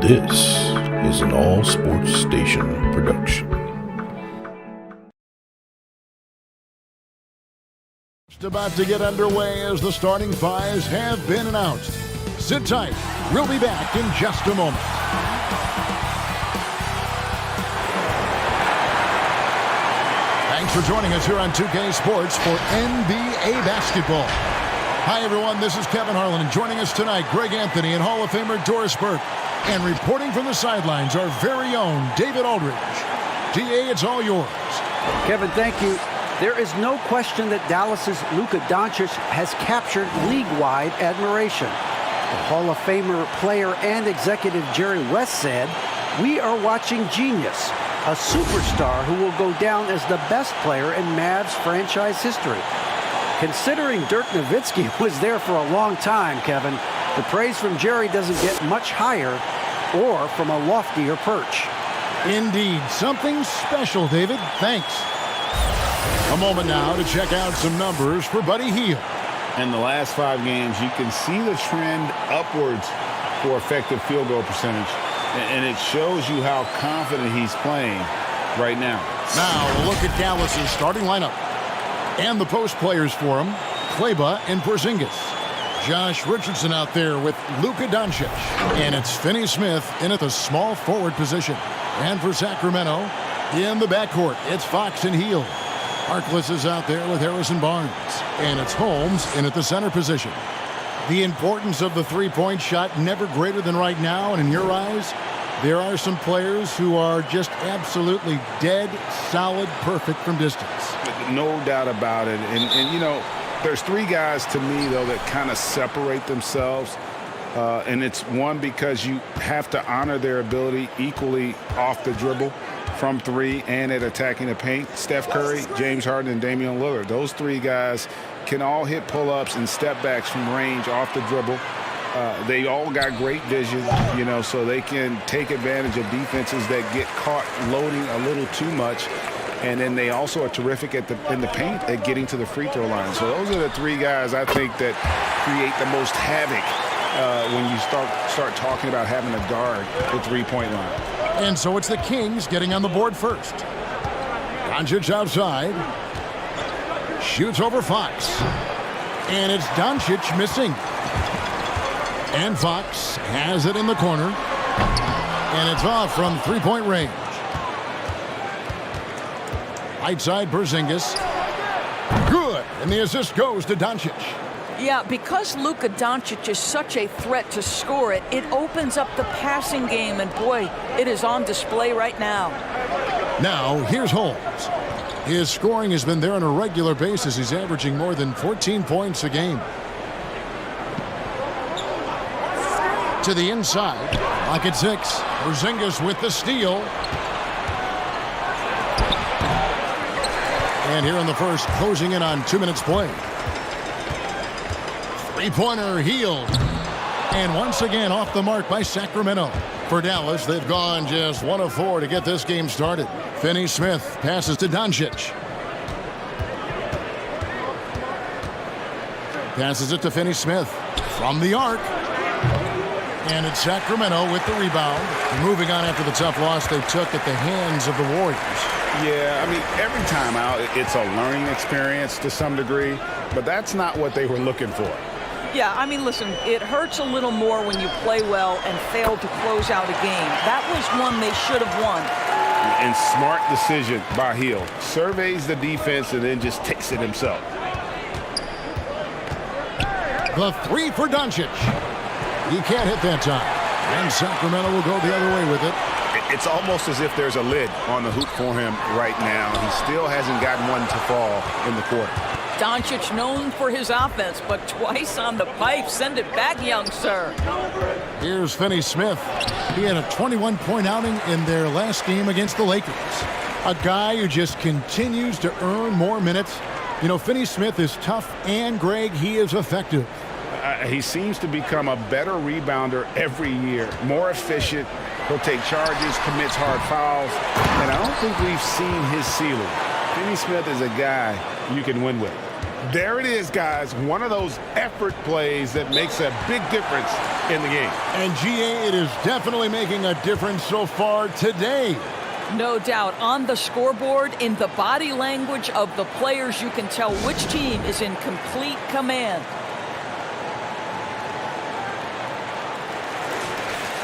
This is an All Sports Station production. Just about to get underway as the starting fives have been announced. Sit tight. We'll be back in just a moment. Thanks for joining us here on 2K Sports for NBA basketball. Hi, everyone. This is Kevin Harlan, and joining us tonight, Greg Anthony and Hall of Famer Doris Burke. And reporting from the sidelines, our very own David Aldridge. DA, it's all yours. Kevin, thank you. There is no question that Dallas's Luka Doncic has captured league-wide admiration. The Hall of Famer player and executive Jerry West said, "We are watching genius, a superstar who will go down as the best player in Mavs franchise history." Considering Dirk Nowitzki was there for a long time, Kevin, the praise from Jerry doesn't get much higher or from a loftier perch. Indeed, something special, David. Thanks. A moment now to check out some numbers for Buddy Hield. In the last 5 games, you can see the trend upwards for effective field goal percentage. And it shows you how confident he's playing right now. Now, a look at Dallas's starting lineup. And the post players for him, Kleba and Porzingis. Josh Richardson out there with Luka Doncic. And it's Finney Smith in at the small forward position. And for Sacramento, in the backcourt, it's Fox and Hield. Harkless is out there with Harrison Barnes. And it's Holmes in at the center position. The importance of the three-point shot never greater than right now. And in your eyes, there are some players who are just absolutely dead, solid, perfect from distance. No doubt about it. And you know, there's 3 guys to me, though, that kind of separate themselves. And it's one, because you have to honor their ability equally off the dribble, from 3, and at attacking the paint. Steph Curry, James Harden, and Damian Lillard. Those 3 guys can all hit pull-ups and step-backs from range off the dribble. They all got great vision, you know, so they can take advantage of defenses that get caught loading a little too much. And then they also are terrific in the paint at getting to the free throw line. So those are the 3 guys I think that create the most havoc when you start talking about having a guard the three-point line. And so it's the Kings getting on the board first. Doncic outside. Shoots over Fox. And it's Doncic missing. And Fox has it in the corner. And it's off from three-point range. Right side, Porzingis. Good. And the assist goes to Doncic. Yeah, because Luka Doncic is such a threat to score it, it opens up the passing game, and boy, it is on display right now. Now, here's Holmes. His scoring has been there on a regular basis. He's averaging more than 14 points a game. To the inside, lock at 6. Porzingis with the steal. And here in the first, closing in on 2 minutes play. Three-pointer Hield. And once again off the mark by Sacramento. For Dallas, they've gone just 1 of 4 to get this game started. Finney Smith passes to Doncic. Passes it to Finney Smith from the arc. And it's Sacramento with the rebound. Moving on after the tough loss they took at the hands of the Warriors. Yeah, I mean, every time out, it's a learning experience to some degree. But that's not what they were looking for. Yeah, I mean, listen, it hurts a little more when you play well and fail to close out a game. That was one they should have won. And smart decision by Hield. Surveys the defense and then just takes it himself. The 3 for Doncic. He can't hit that time. And Sacramento will go the other way with it. It's almost as if there's a lid on the hoop for him right now. He still hasn't gotten one to fall in the quarter. Doncic known for his offense, but twice on the pipe. Send it back, young sir. Here's Finney Smith. He had a 21-point outing in their last game against the Lakers. A guy who just continues to earn more minutes. You know, Finney Smith is tough, and, Greg, he is effective. He seems to become a better rebounder every year, more efficient. He'll take charges, commits hard fouls, and I don't think we've seen his ceiling. Finney Smith is a guy you can win with. There it is, guys. One of those effort plays that makes a big difference in the game. And GA, it is definitely making a difference so far today. No doubt. On the scoreboard, in the body language of the players, you can tell which team is in complete command.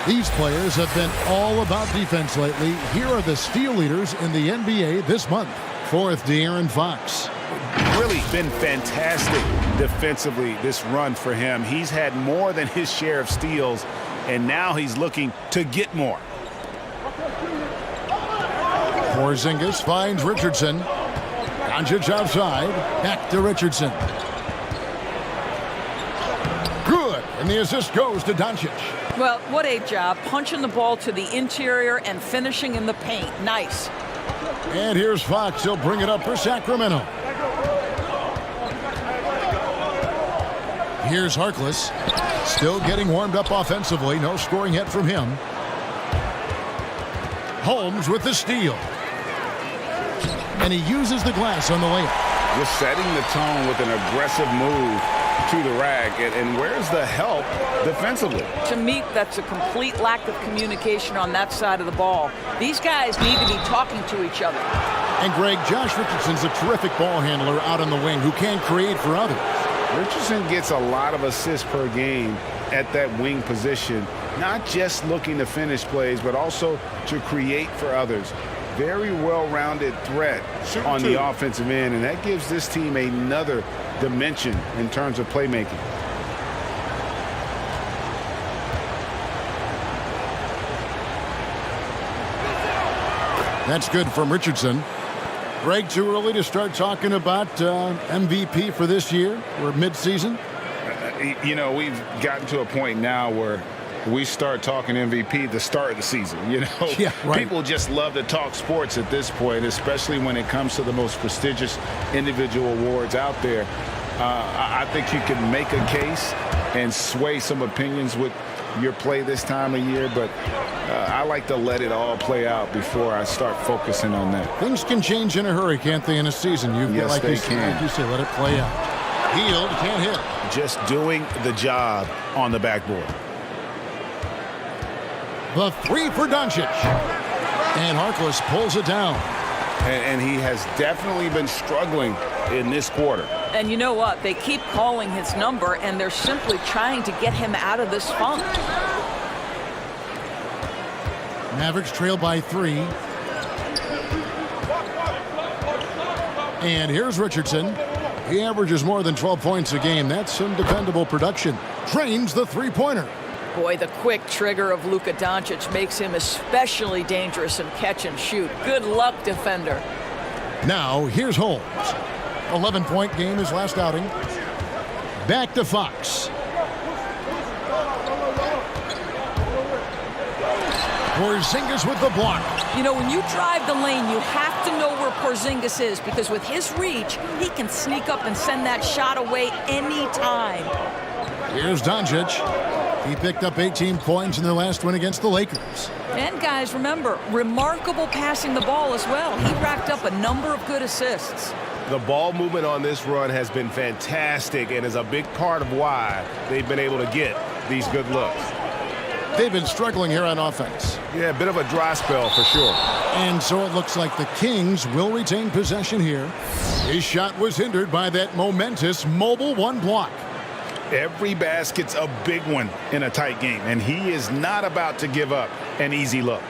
These players have been all about defense lately. Here are the steal leaders in the NBA this month. Fourth, De'Aaron Fox. Really been fantastic defensively this run for him. He's had more than his share of steals, and now he's looking to get more. Porzingis finds Richardson. Doncic outside. Back to Richardson. Good. And the assist goes to Doncic. Well, what a job. Punching the ball to the interior and finishing in the paint. Nice. And here's Fox. He'll bring it up for Sacramento. Here's Harkless. Still getting warmed up offensively. No scoring yet from him. Holmes with the steal. And he uses the glass on the layup. Just setting the tone with an aggressive move to the rack. And where's the help defensively? To me, that's a complete lack of communication on that side of the ball. These guys need to be talking to each other. And Greg, Josh Richardson's a terrific ball handler out on the wing who can create for others. Richardson gets a lot of assists per game at that wing position, not just looking to finish plays, but also to create for others. Very well-rounded threat on the offensive end, and that gives this team another dimension in terms of playmaking. That's good from Richardson. Greg, too early to start talking about MVP for this year? We're mid-season. You know, we've gotten to a point now where we start talking MVP the start of the season. You know, yeah, right. People just love to talk sports at this point, especially when it comes to the most prestigious individual awards out there. I think you can make a case and sway some opinions with your play this time of year, but I like to let it all play out before I start focusing on that. Things can change in a hurry, can't they, in a season? Yes, they can. Like you say, let it play out. Healed, can't hit. Just doing the job on the backboard. The three for Doncic. And Harkless pulls it down. And he has definitely been struggling in this quarter. And you know what? They keep calling his number, and they're simply trying to get him out of this funk. Mavericks trail by 3. And here's Richardson. He averages more than 12 points a game. That's some dependable production. Drains the three-pointer. Boy, the quick trigger of Luka Doncic makes him especially dangerous in catch and shoot. Good luck, defender. Now, here's Holmes. 11-point game his last outing. Back to Fox. Porzingis with the block. You know, when you drive the lane, you have to know where Porzingis is, because with his reach, he can sneak up and send that shot away anytime. Here's Doncic. He picked up 18 points in their last win against the Lakers. And guys, remember, remarkable passing the ball as well. He racked up a number of good assists. The ball movement on this run has been fantastic and is a big part of why they've been able to get these good looks. They've been struggling here on offense. Yeah, a bit of a dry spell for sure. And so it looks like the Kings will retain possession here. His shot was hindered by that momentous mobile one block. Every basket's a big one in a tight game, and he is not about to give up an easy look.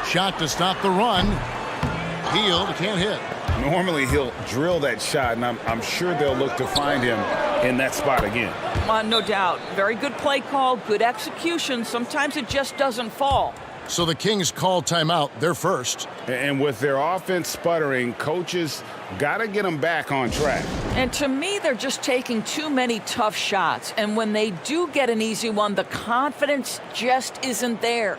Shot to stop the run. Healed, can't hit. Normally he'll drill that shot, and I'm sure they'll look to find him in that spot again. No doubt. Very good play call, good execution. Sometimes it just doesn't fall. So the Kings call timeout. They're first. And with their offense sputtering, coaches got to get them back on track. And to me, they're just taking too many tough shots. And when they do get an easy one, the confidence just isn't there.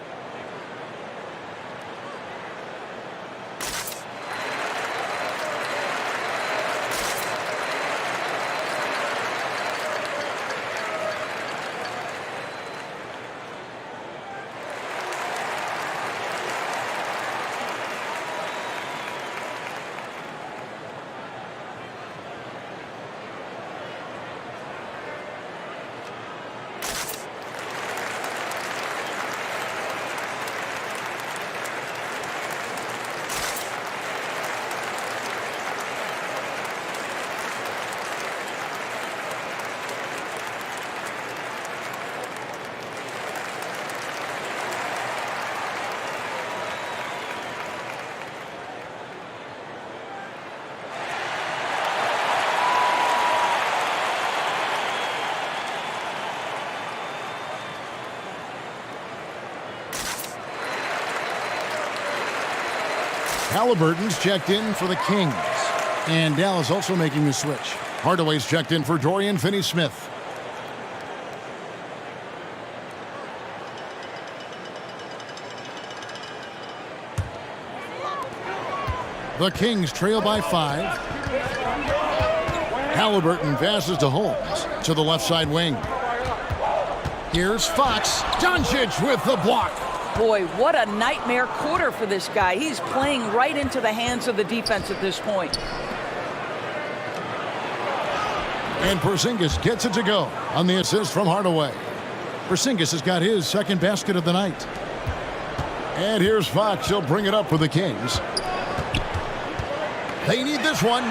Halliburton's checked in for the Kings. And Dallas also making the switch. Hardaway's checked in for Dorian Finney-Smith. The Kings trail by 5. Halliburton passes to Holmes to the left side wing. Here's Fox. Doncic with the block. Boy, what a nightmare quarter for this guy. He's playing right into the hands of the defense at this point. And Porzingis gets it to go on the assist from Hardaway. Porzingis has got his second basket of the night. And here's Fox. He'll bring it up for the Kings. They need this one.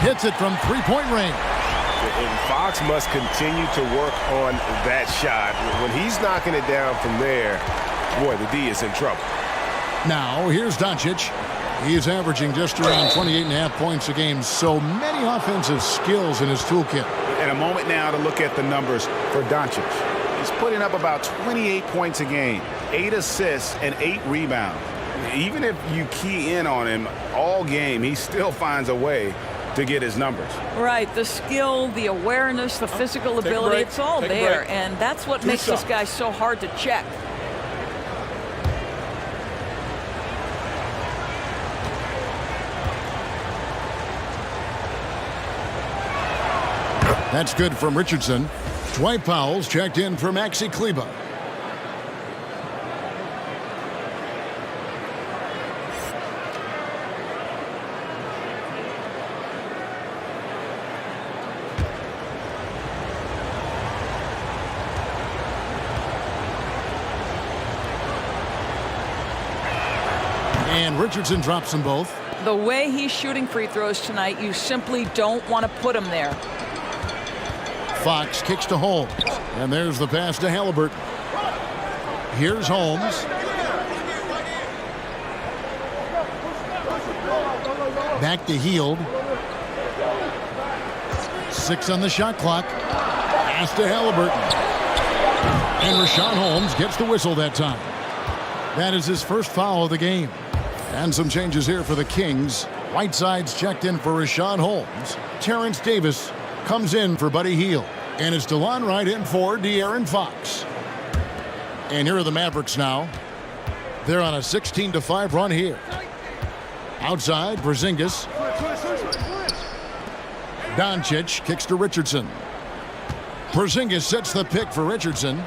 Hits it from three-point range. And Fox must continue to work on that shot. When he's knocking it down from there, boy, the D is in trouble. Now, here's Doncic. He's averaging just around 28.5 points a game. So many offensive skills in his toolkit. And a moment now to look at the numbers for Doncic. He's putting up about 28 points a game, 8 assists, and 8 rebounds. Even if you key in on him all game, he still finds a way to get his numbers. Right, the skill, the awareness, the physical ability, it's all there. And that's what makes this guy so hard to check. That's good from Richardson. Dwight Powell's checked in for Maxi Kleber. And Richardson drops them both. The way he's shooting free throws tonight, you simply don't want to put him there. Fox kicks to Holmes. And there's the pass to Halliburton. Here's Holmes. Back to Hield. 6 on the shot clock. Pass to Halliburton. And Rashawn Holmes gets the whistle that time. That is his first foul of the game. And some changes here for the Kings. Whiteside's checked in for Rashawn Holmes. Terrence Davis comes in for Buddy Hield. And it's DeLon Wright in for De'Aaron Fox. And here are the Mavericks now. They're on a 16-5 run here. Outside, Porzingis. Doncic kicks to Richardson. Porzingis sets the pick for Richardson.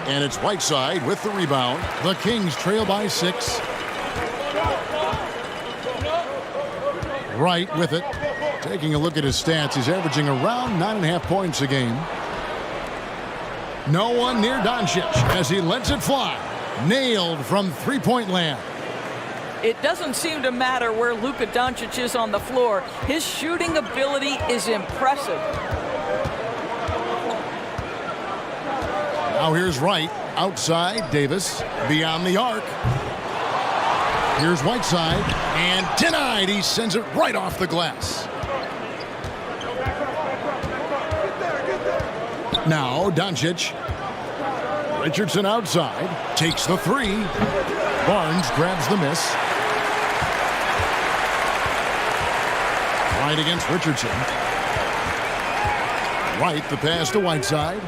And it's Whiteside with the rebound. The Kings trail by 6. Wright with it. Taking a look at his stats, he's averaging around 9.5 points a game. No one near Doncic as he lets it fly. Nailed from three-point land. It doesn't seem to matter where Luka Doncic is on the floor. His shooting ability is impressive. Now here's Wright. Outside, Davis. Beyond the arc. Here's Whiteside. And denied. He sends it right off the glass. Now Doncic. Richardson outside. Takes the 3. Barnes grabs the miss. Right against Richardson. Wright the pass to Whiteside.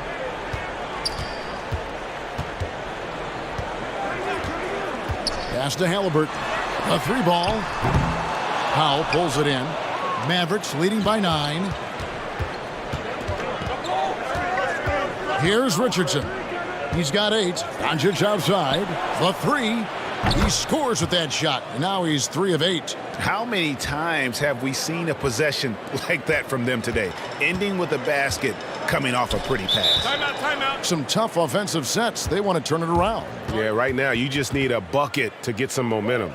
Pass to Halliburton. A 3 ball. Powell pulls it in. Mavericks leading by 9. Here's Richardson. He's got 8. Doncic outside. The 3. He scores with that shot. And now he's 3 of 8. How many times have we seen a possession like that from them today? Ending with a basket, coming off a pretty pass. Timeout. Some tough offensive sets. They want to turn it around. Yeah, right now you just need a bucket to get some momentum.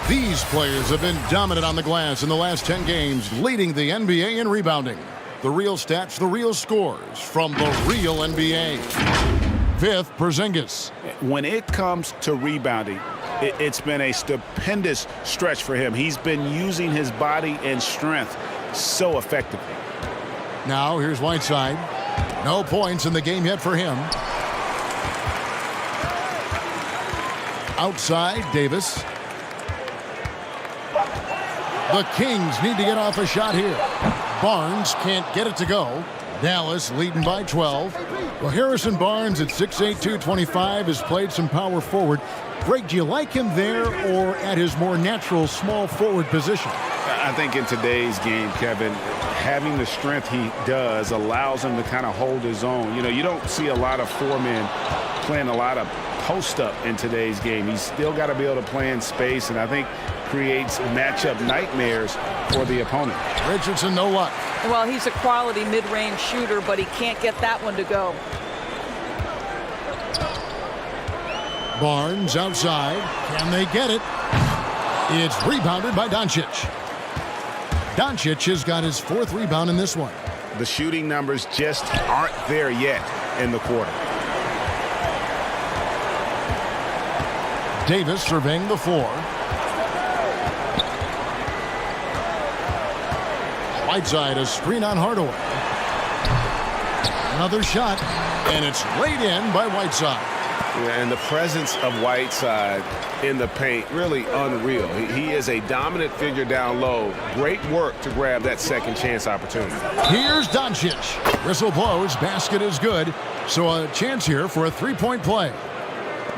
These players have been dominant on the glass in the last 10 games, leading the NBA in rebounding. The real stats, the real scores from the real NBA. Fifth, Porzingis. When it comes to rebounding, it's been a stupendous stretch for him. He's been using his body and strength so effectively. Now here's Whiteside. No points in the game yet for him. Outside, Davis. The Kings need to get off a shot here. Barnes can't get it to go. Dallas leading by 12. Well, Harrison Barnes at 6'8", 225 has played some power forward. Greg, do you like him there or at his more natural small forward position? I think in today's game, Kevin, having the strength he does allows him to kind of hold his own. You know, you don't see a lot of four men playing a lot of post-up in today's game. He's still got to be able to play in space, and I think creates matchup nightmares for the opponent. Richardson, no luck. Well, he's a quality mid-range shooter, but he can't get that one to go. Barnes outside. Can they get it? It's rebounded by Doncic. Doncic has got his fourth rebound in this one. The shooting numbers just aren't there yet in the quarter. Davis surveying the floor. Whiteside, a screen on Hardaway. Another shot, and it's laid in by Whiteside. Yeah, and the presence of Whiteside in the paint, really unreal. He is a dominant figure down low. Great work to grab that second chance opportunity. Here's Doncic. Whistle blows, basket is good. So a chance here for a three-point play.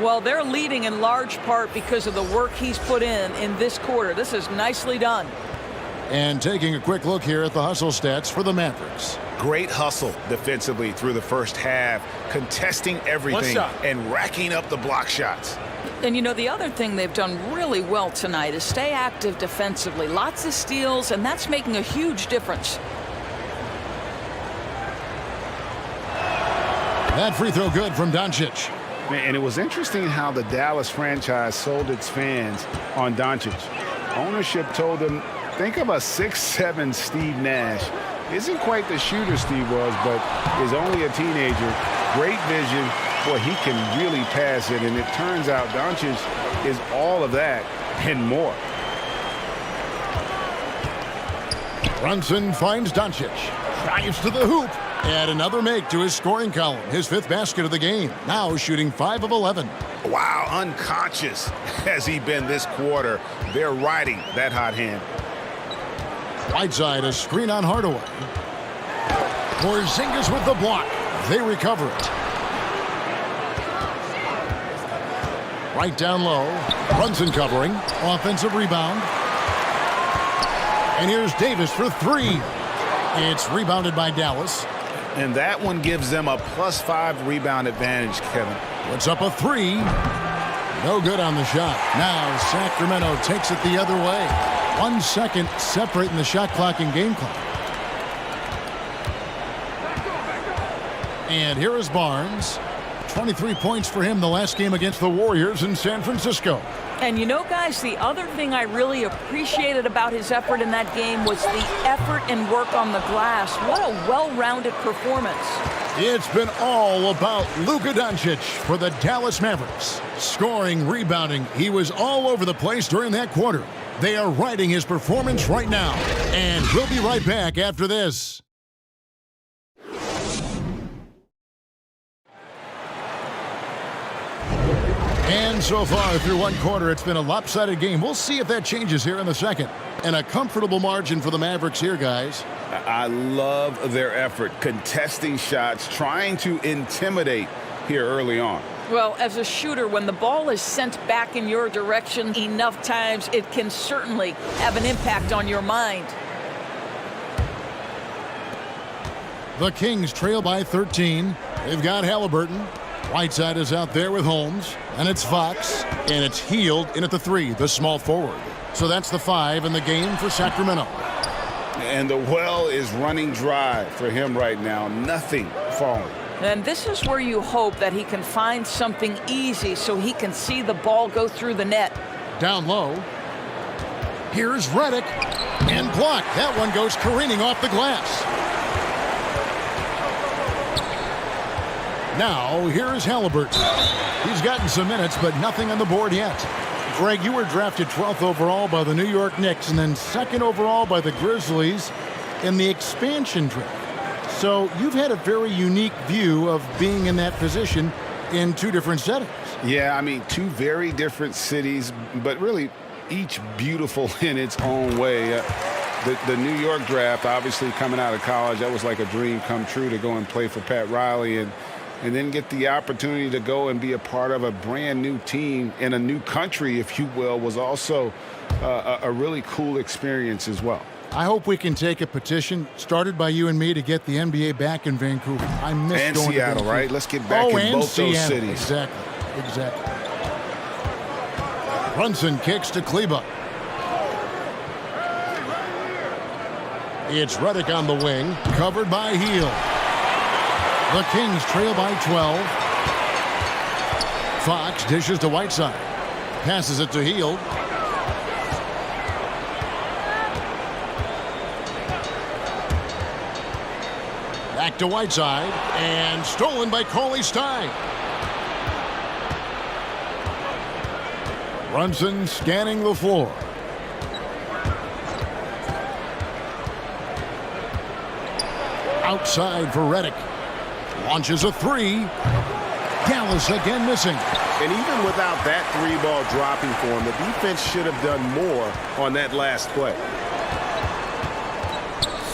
Well, they're leading in large part because of the work he's put in this quarter. This is nicely done. And taking a quick look here at the hustle stats for the Mavericks. Great hustle defensively through the first half, contesting everything and racking up the block shots. And, you know, the other thing they've done really well tonight is stay active defensively. Lots of steals, and that's making a huge difference. That free throw good from Doncic. And it was interesting how the Dallas franchise sold its fans on Doncic. Ownership told them, think of a 6'7" Steve Nash. Isn't quite the shooter Steve was, but is only a teenager. Great vision. Boy, he can really pass it. And it turns out Doncic is all of that and more. Brunson finds Doncic. Drives to the hoop. Add another make to his scoring column. His fifth basket of the game. Now shooting 5 of 11. Wow, unconscious has he been this quarter. They're riding that hot hand. Whiteside, a screen on Hardaway. Porzingis with the block. They recover it. Right down low. Brunson covering. Offensive rebound. And here's Davis for three. It's rebounded by Dallas. And that one gives them a +5 rebound advantage, Kevin. Puts up a three. No good on the shot. Now Sacramento takes it the other way. 1 second separating the shot clock and game clock. And here is Barnes. 23 points for him the last game against the Warriors in San Francisco. And you know, guys, the other thing I really appreciated about his effort in that game was the effort and work on the glass. What a well-rounded performance. It's been all about Luka Doncic for the Dallas Mavericks. Scoring, rebounding, he was all over the place during that quarter. They are riding his performance right now. And we'll be right back after this. And so far through one quarter, it's been a lopsided game. We'll see if that changes here in the second. And a comfortable margin for the Mavericks here, guys. I love their effort, contesting shots, trying to intimidate here early on. Well, as a shooter, when the ball is sent back in your direction enough times, it can certainly have an impact on your mind. The Kings trail by 13. They've got Halliburton. Whiteside is out there with Holmes, and it's Fox, and it's Hield in at the 3, the small forward. So that's the 5 in the game for Sacramento. And the well is running dry for him right now. Nothing falling. And this is where you hope that he can find something easy so he can see the ball go through the net. Down low. Here's Redick. And blocked. That one goes careening off the glass. Now, here's Halliburton. He's gotten some minutes, but nothing on the board yet. Greg, you were drafted 12th overall by the New York Knicks and then 2nd overall by the Grizzlies in the expansion draft. So you've had a very unique view of being in that position in 2 different settings. Yeah, I mean, 2 very different cities, but really each beautiful in its own way. The New York draft, obviously coming out of college, that was like a dream come true to go and play for Pat Riley and then get the opportunity to go and be a part of a brand new team in a new country, if you will, was also a really cool experience as well. I hope we can take a petition started by you and me to get the NBA back in Vancouver. I miss and going Seattle, to Vancouver. right? Let's get back in both Seattle. those cities. Exactly. Brunson kicks to Kleber. It's Redick on the wing, covered by Hield. The Kings trail by 12. Fox dishes to Whiteside. Passes it to Hield. Back to Whiteside. And stolen by Cauley-Stein. Brunson scanning the floor. Outside for Redick. Launches a 3. Dallas again missing. And even without that 3-ball dropping for him, the defense should have done more on that last play.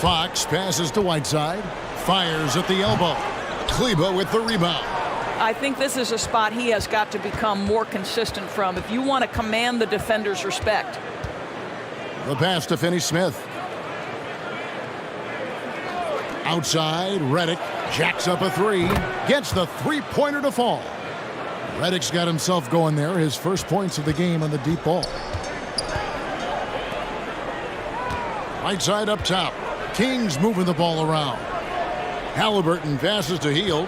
Fox passes to Whiteside. Fires at the elbow. Kleber with the rebound. I think this is a spot he has got to become more consistent from if you want to command the defender's respect. The pass to Finney-Smith. Outside, Redick jacks up a 3. Gets the 3-pointer to fall. Redick's got himself going there. His first points of the game on the deep ball. Right side up top. Kings moving the ball around. Halliburton passes to Hield.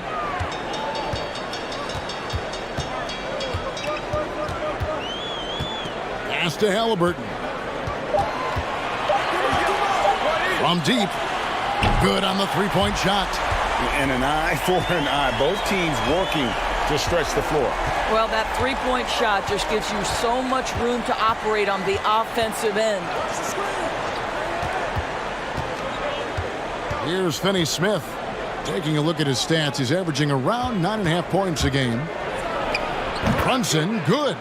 Pass to Halliburton. From deep. Good on the 3-point shot. And an eye for an eye. Both teams working to stretch the floor. Well, that 3-point shot just gives you so much room to operate on the offensive end. Here's Finney-Smith. Taking a look at his stats, he's averaging around 9.5 points a game. Brunson, good.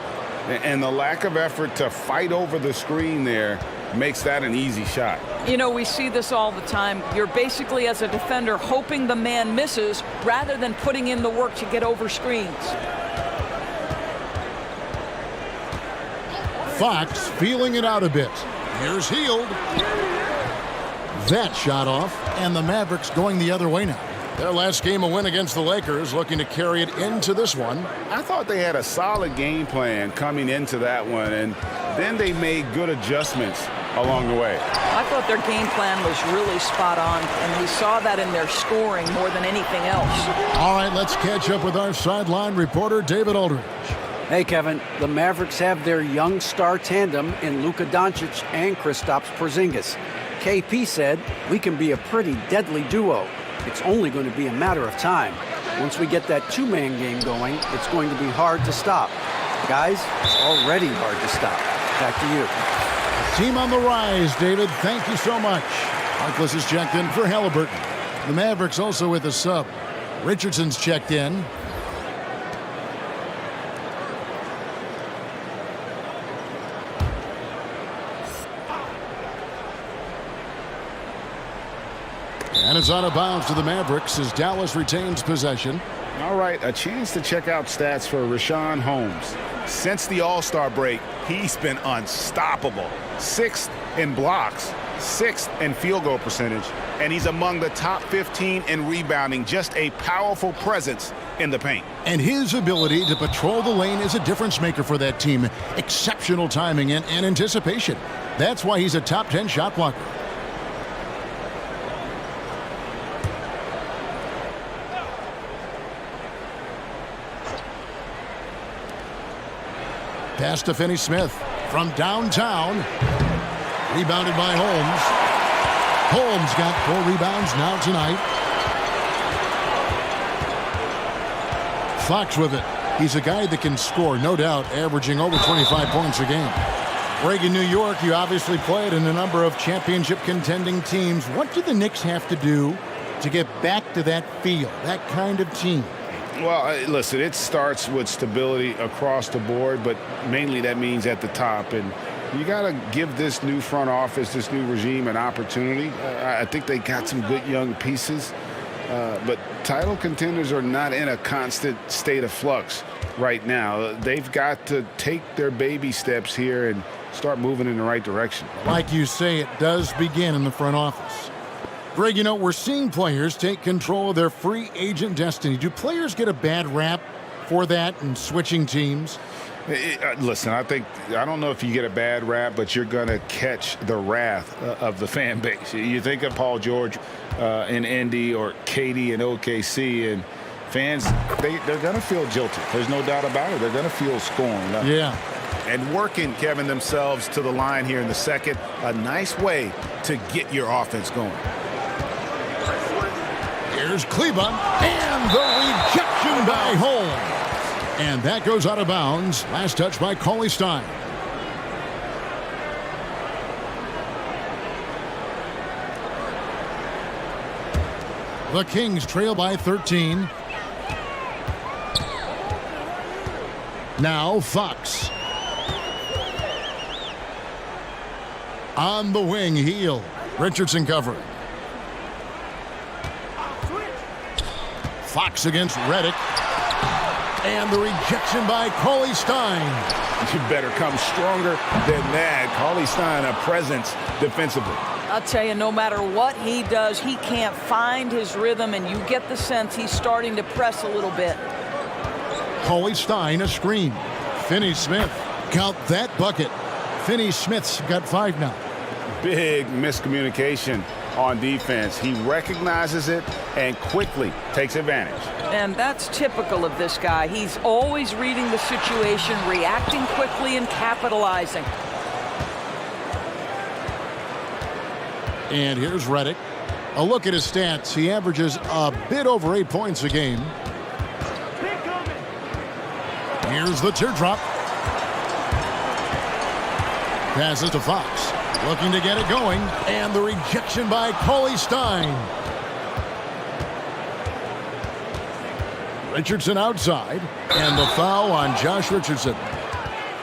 And the lack of effort to fight over the screen there makes that an easy shot. You know, we see this all the time. You're basically, as a defender, hoping the man misses rather than putting in the work to get over screens. Fox feeling it out a bit. Here's Hield. That shot off, and the Mavericks going the other way now. Their last game, a win against the Lakers, looking to carry it into this one. I thought they had a solid game plan coming into that one, and then they made good adjustments along the way. I thought their game plan was really spot on, and we saw that in their scoring more than anything else. All right, let's catch up with our sideline reporter, David Aldridge. Hey, Kevin. The Mavericks have their young star tandem in Luka Doncic and Kristaps Porzingis. KP said, "We can be a pretty deadly duo. It's only going to be a matter of time. Once we get that 2-man game going, it's going to be hard to stop." Guys, it's already hard to stop. Back to you. Team on the rise, David. Thank you so much. Harkless is checked in for Halliburton. The Mavericks also with a sub. Richardson's checked in. And it's out of bounds to the Mavericks as Dallas retains possession. All right, a chance to check out stats for Richaun Holmes. Since the All-Star break, he's been unstoppable. 6th in blocks, 6th in field goal percentage, and he's among the top 15 in rebounding. Just a powerful presence in the paint. And his ability to patrol the lane is a difference maker for that team. Exceptional timing and anticipation. That's why he's a top 10 shot blocker. Pass to Finney-Smith from downtown. Rebounded by Holmes. Holmes got 4 rebounds now tonight. Fox with it. He's a guy that can score, no doubt, averaging over 25 points a game. Greg, in New York, you obviously played in a number of championship contending teams. What do the Knicks have to do to get back to that feel, that kind of team? Well, listen, it starts with stability across the board, but mainly that means at the top. And you got to give this new front office, this new regime, an opportunity. I think they got some good young pieces, but title contenders are not in a constant state of flux right now. They've got to take their baby steps here and start moving in the right direction. Like you say, it does begin in the front office. Greg, you know, we're seeing players take control of their free agent destiny. Do players get a bad rap for that and switching teams? Listen, I don't know if you get a bad rap, but you're going to catch the wrath of the fan base. You think of Paul George in Indy or KD in OKC, and fans, they're going to feel jilted. There's no doubt about it. They're going to feel scorned. Yeah. And working, Kevin, themselves to the line here in the second. A nice way to get your offense going. Here's Kleba, and the rejection by Holmes. And that goes out of bounds. Last touch by Cauley Stein. The Kings trail by 13. Now Fox. On the wing, Heel. Richardson covering. Fox against Redick. And the rejection by Cauley Stein. You better come stronger than that. Cauley Stein, a presence defensively. I'll tell you, no matter what he does, he can't find his rhythm, and you get the sense he's starting to press a little bit. Cauley Stein, a screen. Finney-Smith, count that bucket. Finney-Smith's got 5 now. Big miscommunication on defense. He recognizes it and quickly takes advantage. And that's typical of this guy. He's always reading the situation, reacting quickly, and capitalizing. And here's Redick. A look at his stats. He averages a bit over 8 points a game. Here's the teardrop. Passes to Fox. Looking to get it going. And the rejection by Cauley Stein. Richardson outside. And the foul on Josh Richardson.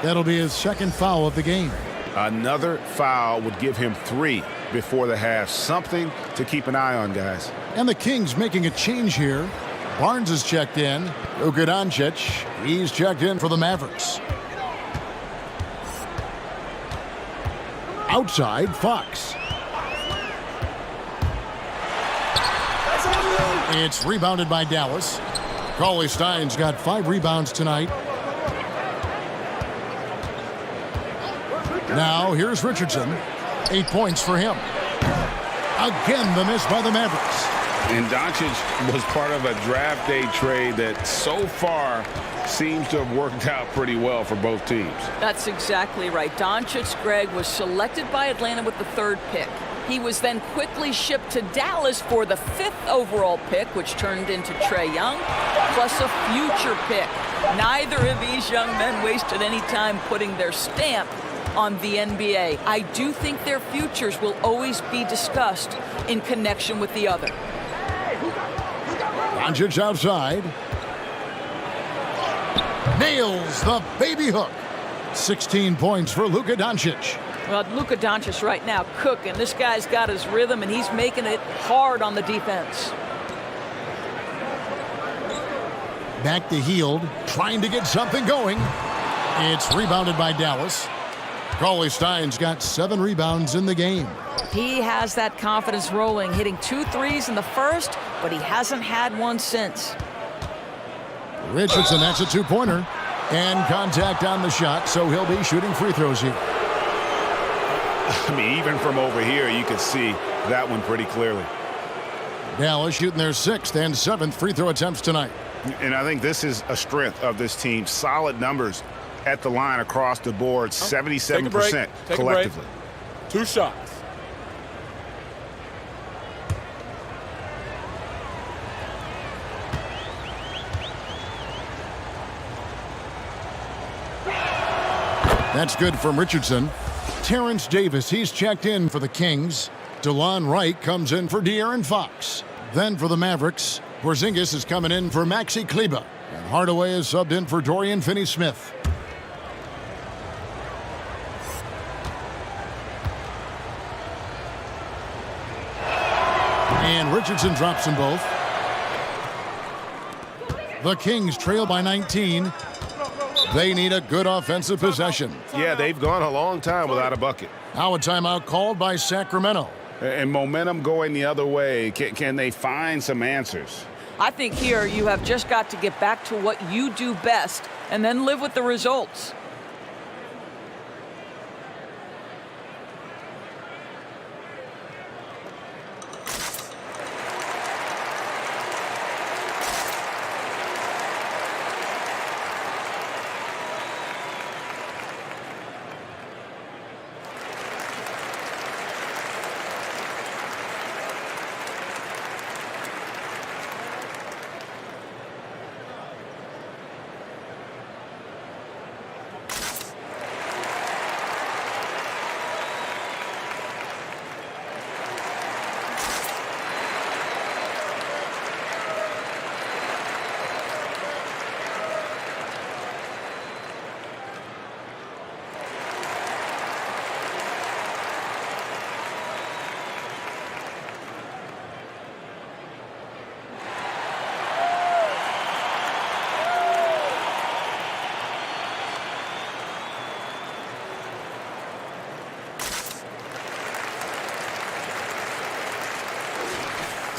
That'll be his second foul of the game. Another foul would give him 3 before the half. Something to keep an eye on, guys. And the Kings making a change here. Barnes is checked in. Luka Doncic, he's checked in for the Mavericks. Outside, Fox. It's rebounded by Dallas. Cauley Stein's got 5 rebounds tonight. Now here's Richardson. 8 points for him. Again, the miss by the Mavericks. And Doncic was part of a draft day trade that so far seems to have worked out pretty well for both teams. That's exactly right. Doncic, Greg, was selected by Atlanta with the 3rd pick. He was then quickly shipped to Dallas for the 5th overall pick, which turned into Trae Young, plus a future pick. Neither of these young men wasted any time putting their stamp on the NBA. I do think their futures will always be discussed in connection with the other. Doncic outside. Nails the baby hook. 16 points for Luka Doncic. Well, Luka Doncic right now cooking. This guy's got his rhythm, and he's making it hard on the defense. Back to Hield, trying to get something going. It's rebounded by Dallas. Cauley Stein's got 7 rebounds in the game. He has that confidence rolling, hitting 2 threes in the first, but he hasn't had one since. Richardson, that's a 2-pointer. And contact on the shot, so he'll be shooting free throws here. I mean, even from over here, you can see that one pretty clearly. Dallas shooting their 6th and 7th free throw attempts tonight. And I think this is a strength of this team. Solid numbers at the line across the board, 77% collectively. 2 shots. That's good from Richardson. Terrence Davis, he's checked in for the Kings. DeLon Wright comes in for De'Aaron Fox. Then for the Mavericks, Porzingis is coming in for Maxi Kleber. And Hardaway is subbed in for Dorian Finney-Smith. And Richardson drops them both. The Kings trail by 19. They need a good offensive possession. Yeah, they've gone a long time without a bucket. Now a timeout called by Sacramento. And momentum going the other way. Can they find some answers? I think here you have just got to get back to what you do best and then live with the results.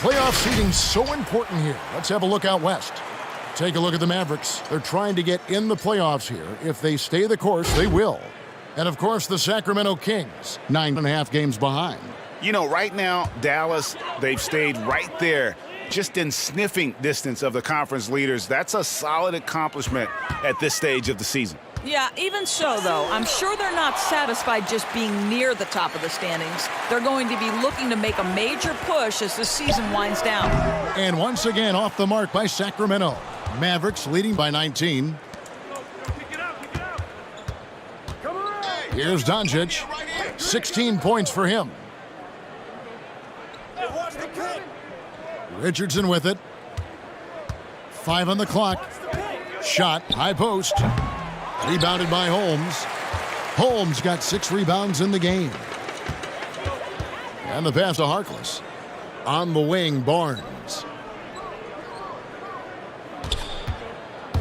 Playoff seeding so important here. Let's have a look out west. Take a look at the Mavericks. They're trying to get in the playoffs here. If they stay the course, they will. And of course, the Sacramento Kings, 9.5 games behind. You know, right now, Dallas, they've stayed right there, just in sniffing distance of the conference leaders. That's a solid accomplishment at this stage of the season. Yeah, even so, though, I'm sure they're not satisfied just being near the top of the standings. They're going to be looking to make a major push as the season winds down. And once again, off the mark by Sacramento. Mavericks leading by 19. Here's Doncic. 16 points for him. Richardson with it. 5 on the clock. Shot, high post. Rebounded by Holmes. Holmes got 6 rebounds in the game. And the pass to Harkless. On the wing, Barnes.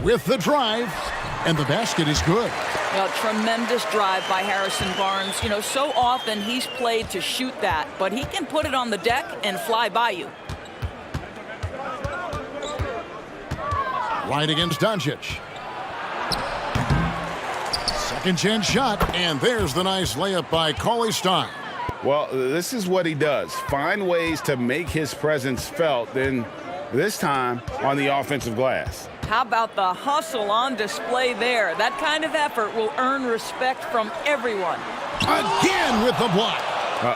With the drive. And the basket is good. A tremendous drive by Harrison Barnes. You know, so often he's played to shoot that, but he can put it on the deck and fly by you. Right against Doncic. Second chance shot, and there's the nice layup by Cauley-Stein. Well, this is what he does. Find ways to make his presence felt, then this time on the offensive glass. How about the hustle on display there? That kind of effort will earn respect from everyone. Again with the block.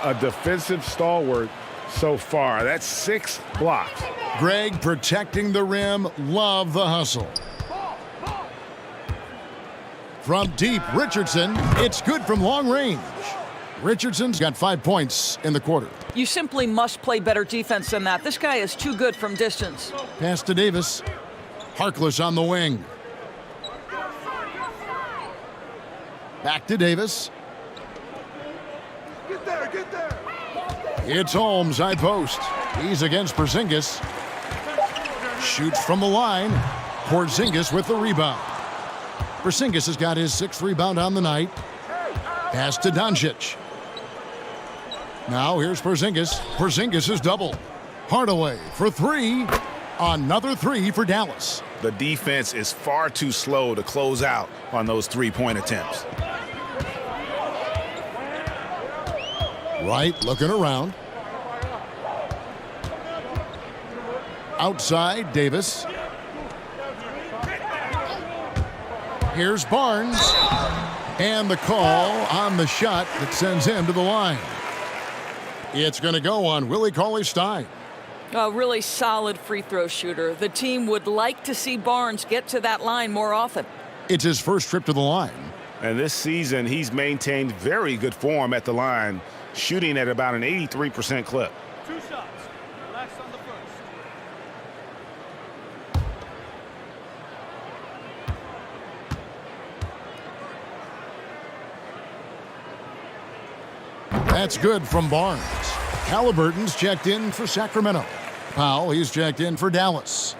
A defensive stalwart so far. That's 6 blocks. Greg protecting the rim. Love the hustle. From deep, Richardson. It's good from long range. Richardson's got 5 points in the quarter. You simply must play better defense than that. This guy is too good from distance. Pass to Davis. Harkless on the wing. Back to Davis. Get there. It's Holmes, high post. He's against Porzingis. Shoots from the line. Porzingis with the rebound. Porzingis has got his 6th rebound on the night. Pass to Doncic. Now here's Porzingis. Porzingis is double. Hardaway for 3. Another 3 for Dallas. The defense is far too slow to close out on those 3-point attempts. Wright looking around. Outside, Davis. Here's Barnes. And the call on the shot that sends him to the line. It's going to go on Willie Cauley-Stein. A really solid free throw shooter. The team would like to see Barnes get to that line more often. It's his first trip to the line. And this season, he's maintained very good form at the line, shooting at about an 83% clip. 2 shots. Relax on the first. That's good from Barnes. Halliburton's checked in for Sacramento. Powell, he's checked in for Dallas.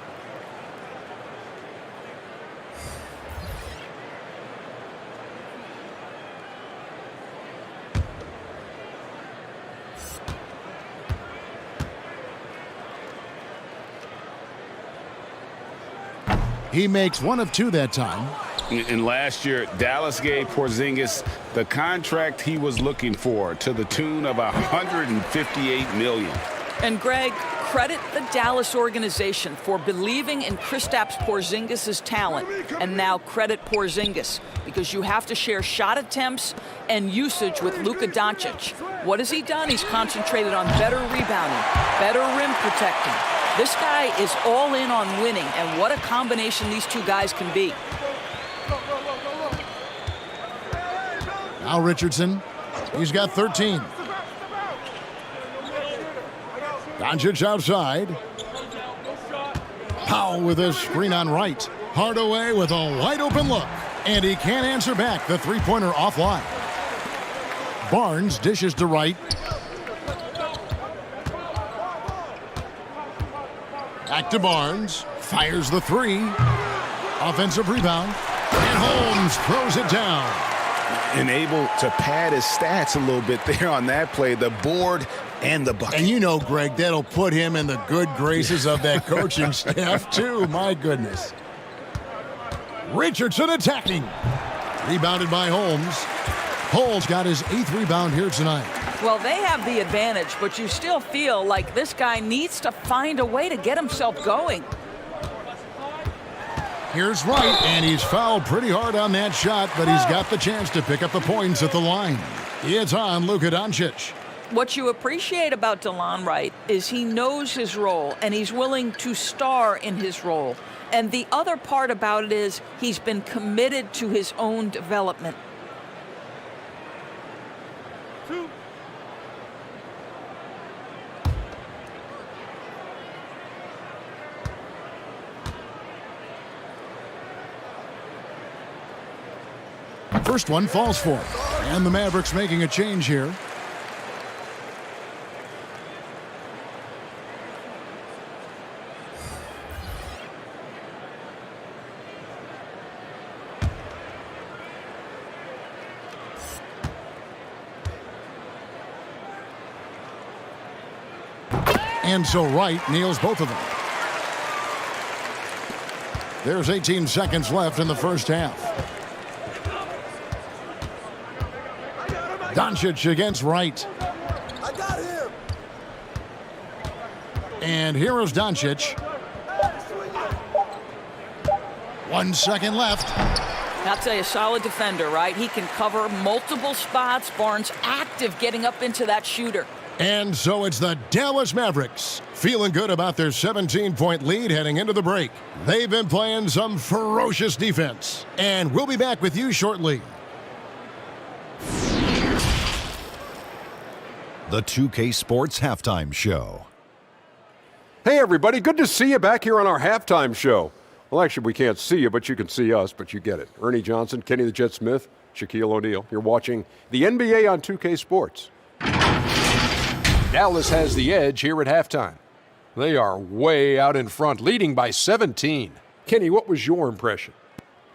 He makes 1 of 2 that time. And last year, Dallas gave Porzingis the contract he was looking for to the tune of $158 million. And Greg, credit the Dallas organization for believing in Kristaps Porzingis' talent. And now credit Porzingis, because you have to share shot attempts and usage with Luka Doncic. What has he done? He's concentrated on better rebounding, better rim protecting. This guy is all in on winning, and what a combination these two guys can be. Now Richardson, he's got 13. Doncic outside. Powell with a screen on right. Hardaway with a wide open look. And he can't answer back. The three-pointer offline. Barnes dishes to right. Back to Barnes. Fires the 3. Offensive rebound. And Holmes throws it down. And able to pad his stats a little bit there on that play. The board and the bucket. And you know, Greg, that'll put him in the good graces of that coaching staff, too. My goodness. Richardson attacking. Rebounded by Holmes. Holmes got his 8th rebound here tonight. Well, they have the advantage, but you still feel like this guy needs to find a way to get himself going. Here's Wright, and he's fouled pretty hard on that shot, but he's got the chance to pick up the points at the line. It's on Luka Doncic. What you appreciate about DeLon Wright is he knows his role, and he's willing to star in his role. And the other part about it is he's been committed to his own development. First one falls for him. And the Mavericks making a change here. And so Wright nails both of them. There's 18 seconds left in the first half. Doncic against Wright. I got him. And here is Doncic. 1 second left. I'll tell you, solid defender, right? He can cover multiple spots. Barnes active getting up into that shooter. And so it's the Dallas Mavericks feeling good about their 17-point lead heading into the break. They've been playing some ferocious defense. And we'll be back with you shortly. The 2K Sports Halftime Show. Hey, everybody. Good to see you back here on our halftime show. Well, actually, we can't see you, but you can see us, but you get it. Ernie Johnson, Kenny the Jet Smith, Shaquille O'Neal. You're watching the NBA on 2K Sports. Dallas has the edge here at halftime. They are way out in front, leading by 17. Kenny, what was your impression?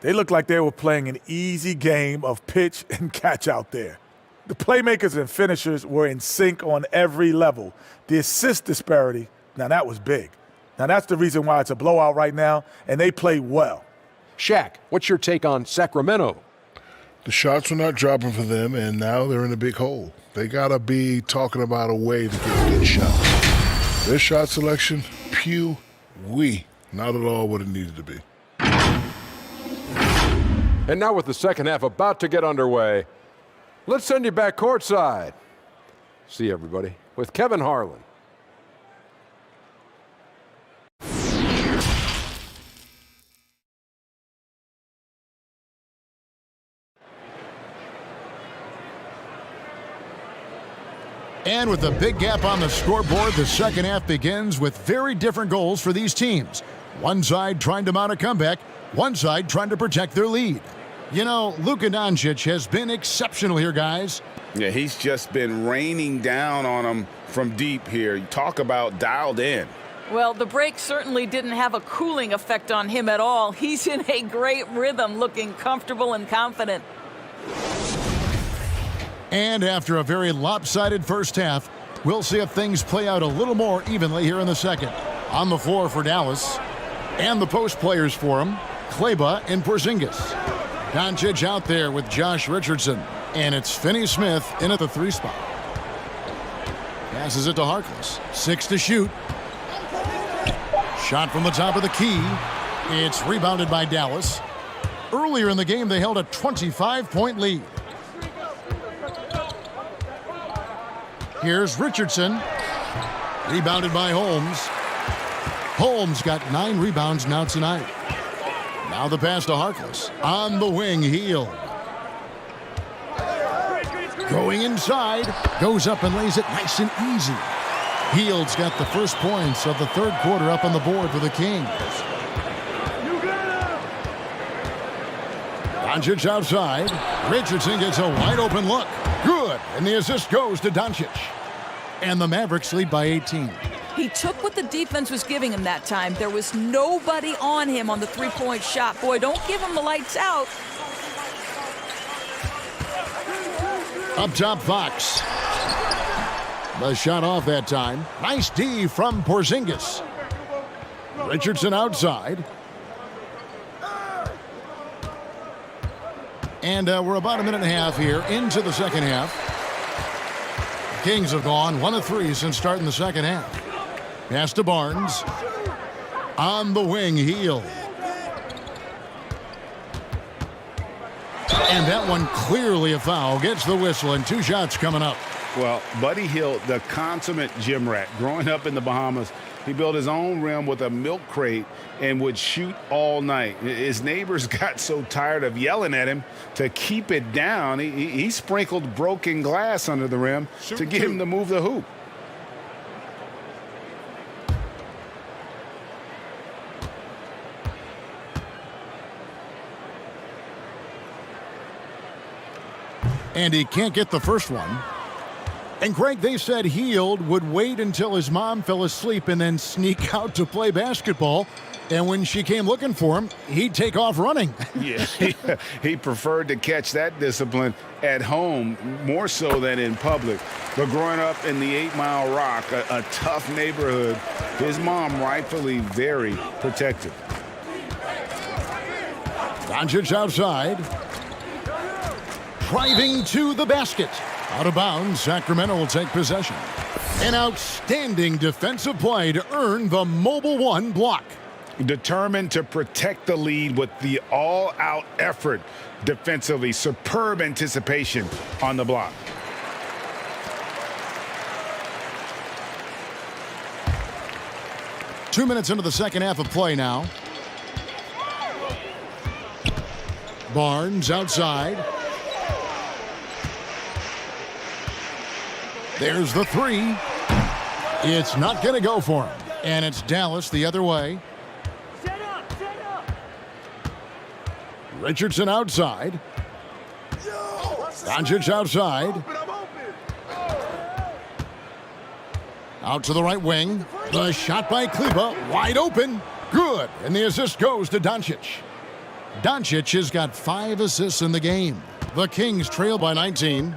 They looked like they were playing an easy game of pitch and catch out there. The playmakers and finishers were in sync on every level. The assist disparity, now that was big. Now that's the reason why it's a blowout right now, and they played well. Shaq, what's your take on Sacramento? The shots were not dropping for them, and now they're in a big hole. They got to be talking about a way to get good shots. Their shot selection, not at all what it needed to be. And now with the second half about to get underway, let's send you back courtside. See you, everybody, with Kevin Harlan. And with a big gap on the scoreboard, the second half begins with very different goals for these teams. One side trying to mount a comeback, one side trying to protect their lead. You know, Luka Doncic has been exceptional here, guys. Yeah, he's just been raining down on them from deep here. You talk about dialed in. Well, the break certainly didn't have a cooling effect on him at all. He's in a great rhythm, looking comfortable and confident. And after a very lopsided first half, we'll see if things play out a little more evenly here in the second. On the floor for Dallas, and the post players for him, Kleba and Porzingis. Doncic out there with Josh Richardson, and it's Finney-Smith in at the 3 spot. Passes it to Harkless. 6 to shoot. Shot from the top of the key. It's rebounded by Dallas. Earlier in the game, they held a 25-point lead. Here's Richardson. Rebounded by Holmes. Holmes got 9 rebounds now tonight. Now the pass to Harkless. On the wing, Hield. Going inside. Goes up and lays it nice and easy. Hield's got the first points of the third quarter up on the board for the Kings. Doncic outside. Richardson gets a wide open look. Good. And the assist goes to Doncic. And the Mavericks lead by 18. He took what the defense was giving him that time. There was nobody on him on the three-point shot. Boy, don't give him the lights out. Up top, Fox. The shot off that time. Nice D from Porzingis. Richardson outside. And we're about a minute and a half here into the second half. Kings have gone 1 of 3 since starting the second half. Pass to Barnes. On the wing, Hield. And that one clearly a foul. Gets the whistle, and 2 shots coming up. Well, Buddy Hield, the consummate gym rat. Growing up in the Bahamas, he built his own rim with a milk crate and would shoot all night. His neighbors got so tired of yelling at him to keep it down. He sprinkled broken glass under the rim to get him to move the hoop. And he can't get the first one. And Greg, they said Hield would wait until his mom fell asleep and then sneak out to play basketball. And when she came looking for him, he'd take off running. Yeah, he preferred to catch that discipline at home more so than in public. But growing up in the 8 Mile Rock, a tough neighborhood, his mom rightfully very protective. Doncic outside. Driving to the basket. Out of bounds, Sacramento will take possession. An outstanding defensive play to earn the mobile 1 block. Determined to protect the lead with the all-out effort defensively. Superb anticipation on the block. Two minutes into the second half of play now. Barnes outside. There's the 3. It's not going to go for him. And it's Dallas the other way. Richardson outside. Doncic outside. Out to the right wing. The shot by Kleba. Wide open. Good. And the assist goes to Doncic. Doncic has got 5 assists in the game. The Kings trail by 19.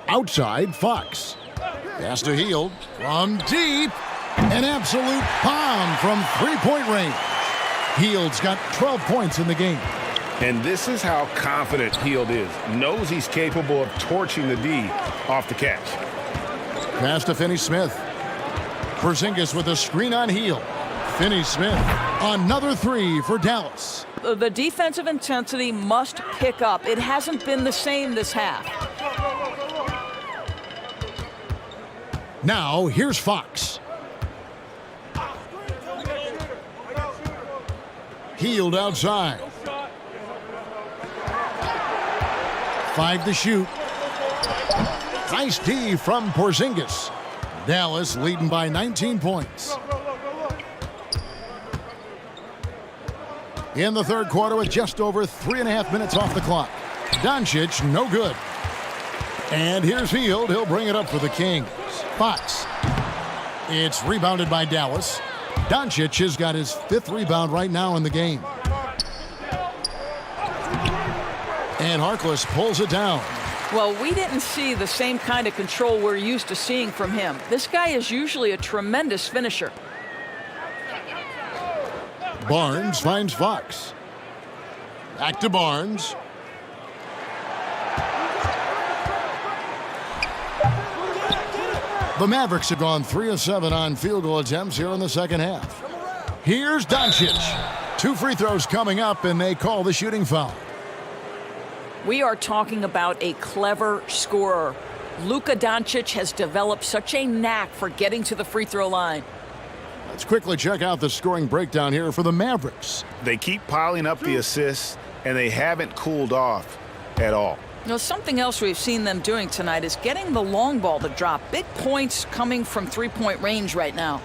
Outside, Fox. Pass to Hield. From deep. An absolute bomb from three-point range. Hield's got 12 points in the game. And this is how confident Hield is. Knows he's capable of torching the D off the catch. Pass to Finney-Smith. Porzingis with a screen on Hield. Finney-Smith Another three for Dallas. The defensive intensity must pick up. It hasn't been the same this half. Now, here's Fox. Healed outside. 5 to shoot. Nice D from Porzingis. Dallas leading by 19 points. In the third quarter with just over 3.5 minutes off the clock. Doncic, no good. And here's Hield. He'll bring it up for the Kings. Fox. It's rebounded by Dallas. Doncic has got his 5th rebound right now in the game. And Harkless pulls it down. Well, we didn't see the same kind of control we're used to seeing from him. This guy is usually a tremendous finisher. Barnes finds Fox. Back to Barnes. The Mavericks have gone 3 of 7 on field goal attempts here in the second half. Here's Doncic. 2 free throws coming up, and they call the shooting foul. We are talking about a clever scorer. Luka Doncic has developed such a knack for getting to the free throw line. Let's quickly check out the scoring breakdown here for the Mavericks. They keep piling up the assists, and they haven't cooled off at all. You know, something else we've seen them doing tonight is getting the long ball to drop. Big points coming from three-point range right now.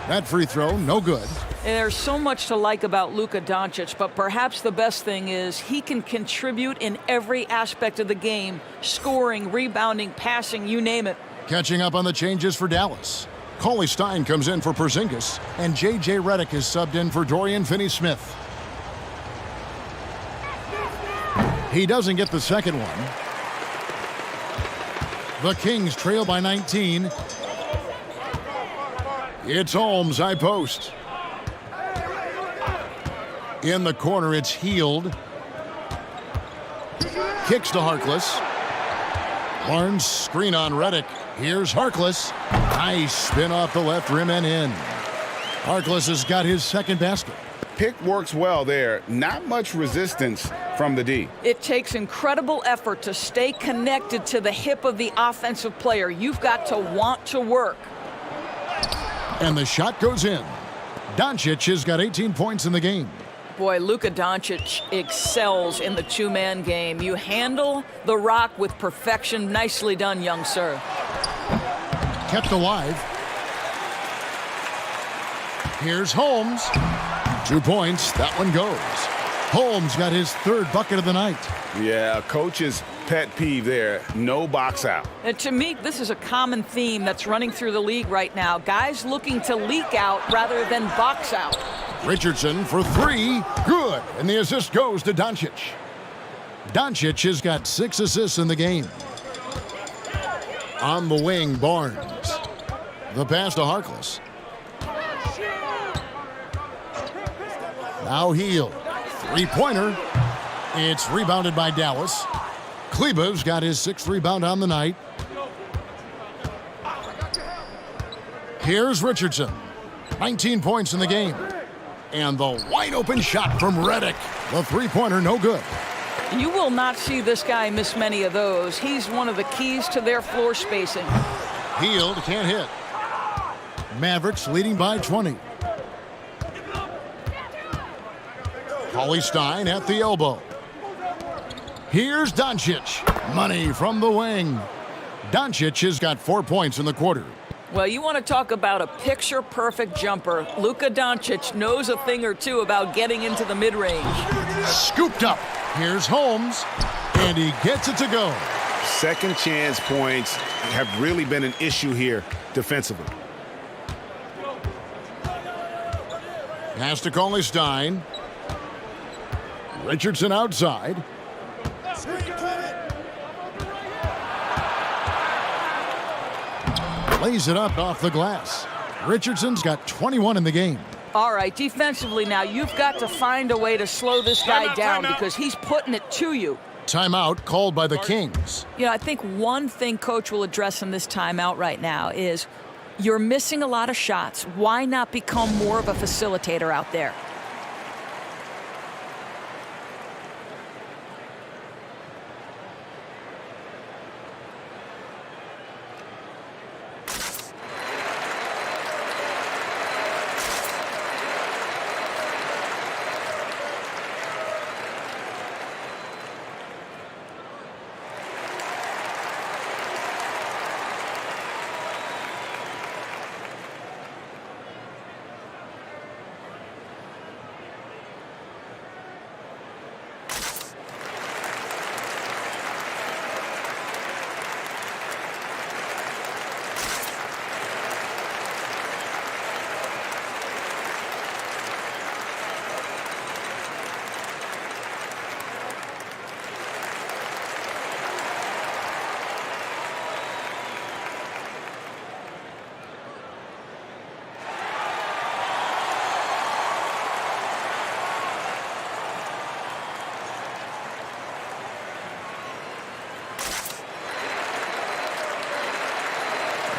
That free throw, no good. There's so much to like about Luka Doncic, but perhaps the best thing is he can contribute in every aspect of the game. Scoring, rebounding, passing, you name it. Catching up on the changes for Dallas. Cauley Stein comes in for Porzingis, and J.J. Redick is subbed in for Dorian Finney-Smith. He doesn't get the second one. The Kings trail by 19. It's Holmes, high post. In the corner, it's Hield. Kicks to Harkless. Barnes, screen on Redick. Here's Harkless. Nice spin off the left rim and in. Harkless has got his second basket. Pick works well there. Not much resistance from the D. It takes incredible effort to stay connected to the hip of the offensive player. You've got to want to work. And the shot goes in. Doncic has got 18 points in the game. Boy, Luka Doncic excels in the two-man game. You handle the rock with perfection. Nicely done, young sir. Kept alive. Here's Holmes. 2 points. That one goes. Holmes got his 3rd bucket of the night. Yeah, coach's pet peeve there. No box out. And to me, this is a common theme that's running through the league right now. Guys looking to leak out rather than box out. Richardson for 3. Good. And the assist goes to Doncic. Doncic has got 6 assists in the game. On the wing, Barnes. The pass to Harkless. Now Hield. 3-pointer. It's rebounded by Dallas. Kleba's got his 6th rebound on the night. Here's Richardson. 19 points in the game. And the wide open shot from Redick. The 3-pointer, no good. You will not see this guy miss many of those. He's one of the keys to their floor spacing. Hield can't hit. Mavericks leading by 20. Cauley Stein at the elbow. Here's Doncic. Money from the wing. Doncic has got 4 points in the quarter. Well, you want to talk about a picture-perfect jumper. Luka Doncic knows a thing or two about getting into the mid-range. Scooped up. Here's Holmes, and he gets it to go. Second chance points have really been an issue here defensively. Pass to Cauley Stein. Richardson outside. Lays it up off the glass. Richardson's got 21 in the game. All right, defensively now, you've got to find a way to slow this guy down because he's putting it to you. Timeout called by the Kings. You know, I think one thing Coach will address in this timeout right now is You're missing a lot of shots. Why not become more of a facilitator out there?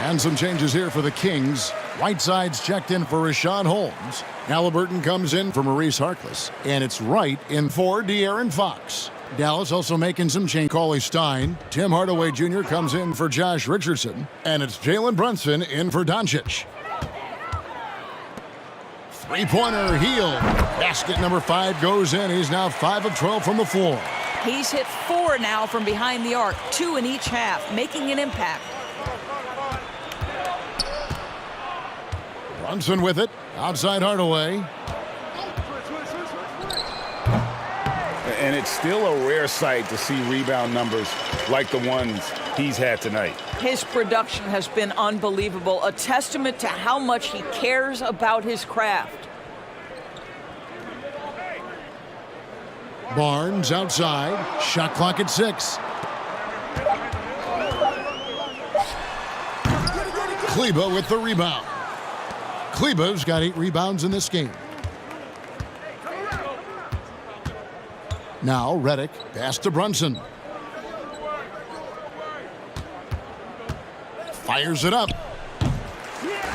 And some changes here for the Kings. Whiteside's checked in for Rashawn Holmes. Halliburton comes in for Maurice Harkless. And it's Wright in for De'Aaron Fox. Dallas also making some change. Cauley Stein. Tim Hardaway Jr. comes in for Josh Richardson. And it's Jalen Brunson in for Doncic. Three-pointer, Hield. Basket number 5 goes in. He's now 5 of 12 from the floor. He's hit 4 now from behind the arc, 2 in each half, making an impact. Brunson with it. Outside Hardaway. And it's still a rare sight to see rebound numbers like the ones he's had tonight. His production has been unbelievable, a testament to how much he cares about his craft. Barnes outside. Shot clock at 6. Kleber with the rebound. Kleber's got 8 rebounds in this game. Now Redick, pass to Brunson. Fires it up.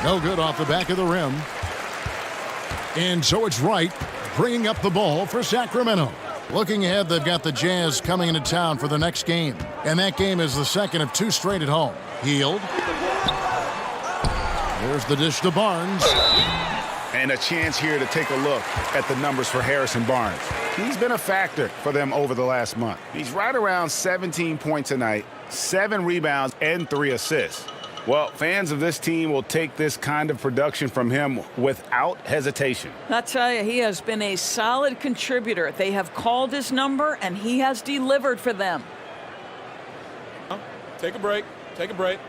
No good off the back of the rim. And so it's Wright bringing up the ball for Sacramento. Looking ahead, they've got the Jazz coming into town for the next game. And that game is the second of 2 straight at home. Hield. There's the dish to Barnes. And a chance here to take a look at the numbers for Harrison Barnes. He's been a factor for them over the last month. He's right around 17 points a night, 7 rebounds, and 3 assists. Well, fans of this team will take this kind of production from him without hesitation. I tell you, he has been a solid contributor. They have called his number, and he has delivered for them. Take a break. Take a break.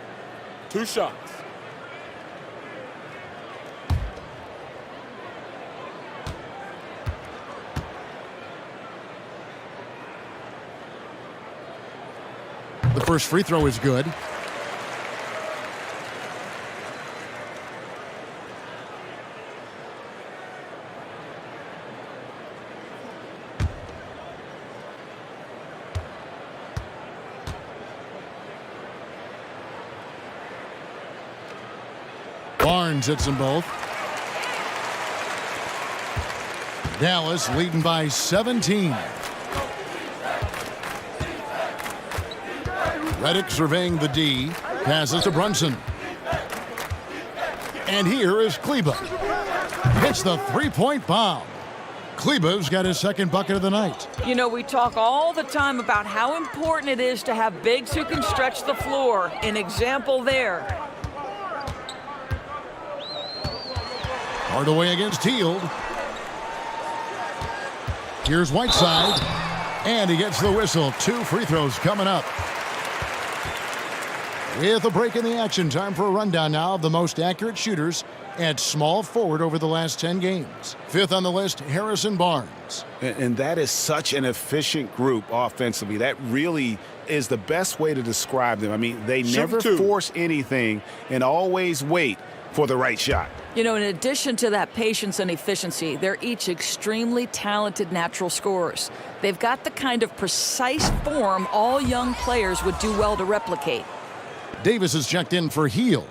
2 shots. The first free throw is good. Barnes hits them both. Dallas leading by 17. Redick surveying the D. Passes to Brunson. And here is Kleber. Hits the three-point bomb. Kleber's got his second bucket of the night. You know, we talk all the time about how important it is to have bigs who can stretch the floor. An example there. Hardaway against Hield. Here's Whiteside. And he gets the whistle. 2 free throws coming up. With a break in the action, time for a rundown now of the most accurate shooters at small forward over the last 10 games. 5th on the list, Harrison Barnes. And that is such an efficient group offensively. That really is the best way to describe them. I mean, they never force anything and always wait for the right shot. You know, in addition to that patience and efficiency, they're each extremely talented natural scorers. They've got the kind of precise form all young players would do well to replicate. Davis is checked in for Hield.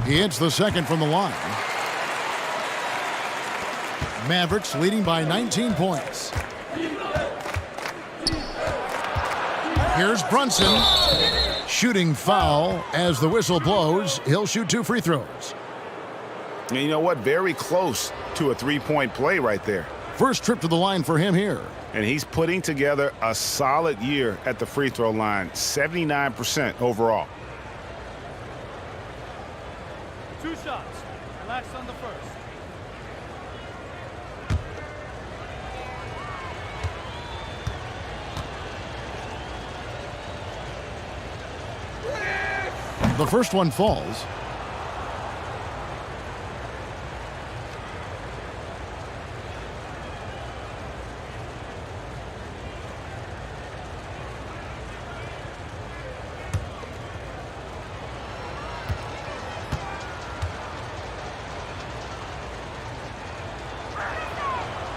He hits the second from the line. Mavericks leading by 19 points. Here's Brunson. Shooting foul as the whistle blows. He'll shoot 2 free throws. And you know what? Very close to a three-point play right there. First trip to the line for him here. And he's putting together a solid year at the free throw line. 79% overall. 2 shots. Relax on the first. The first one falls.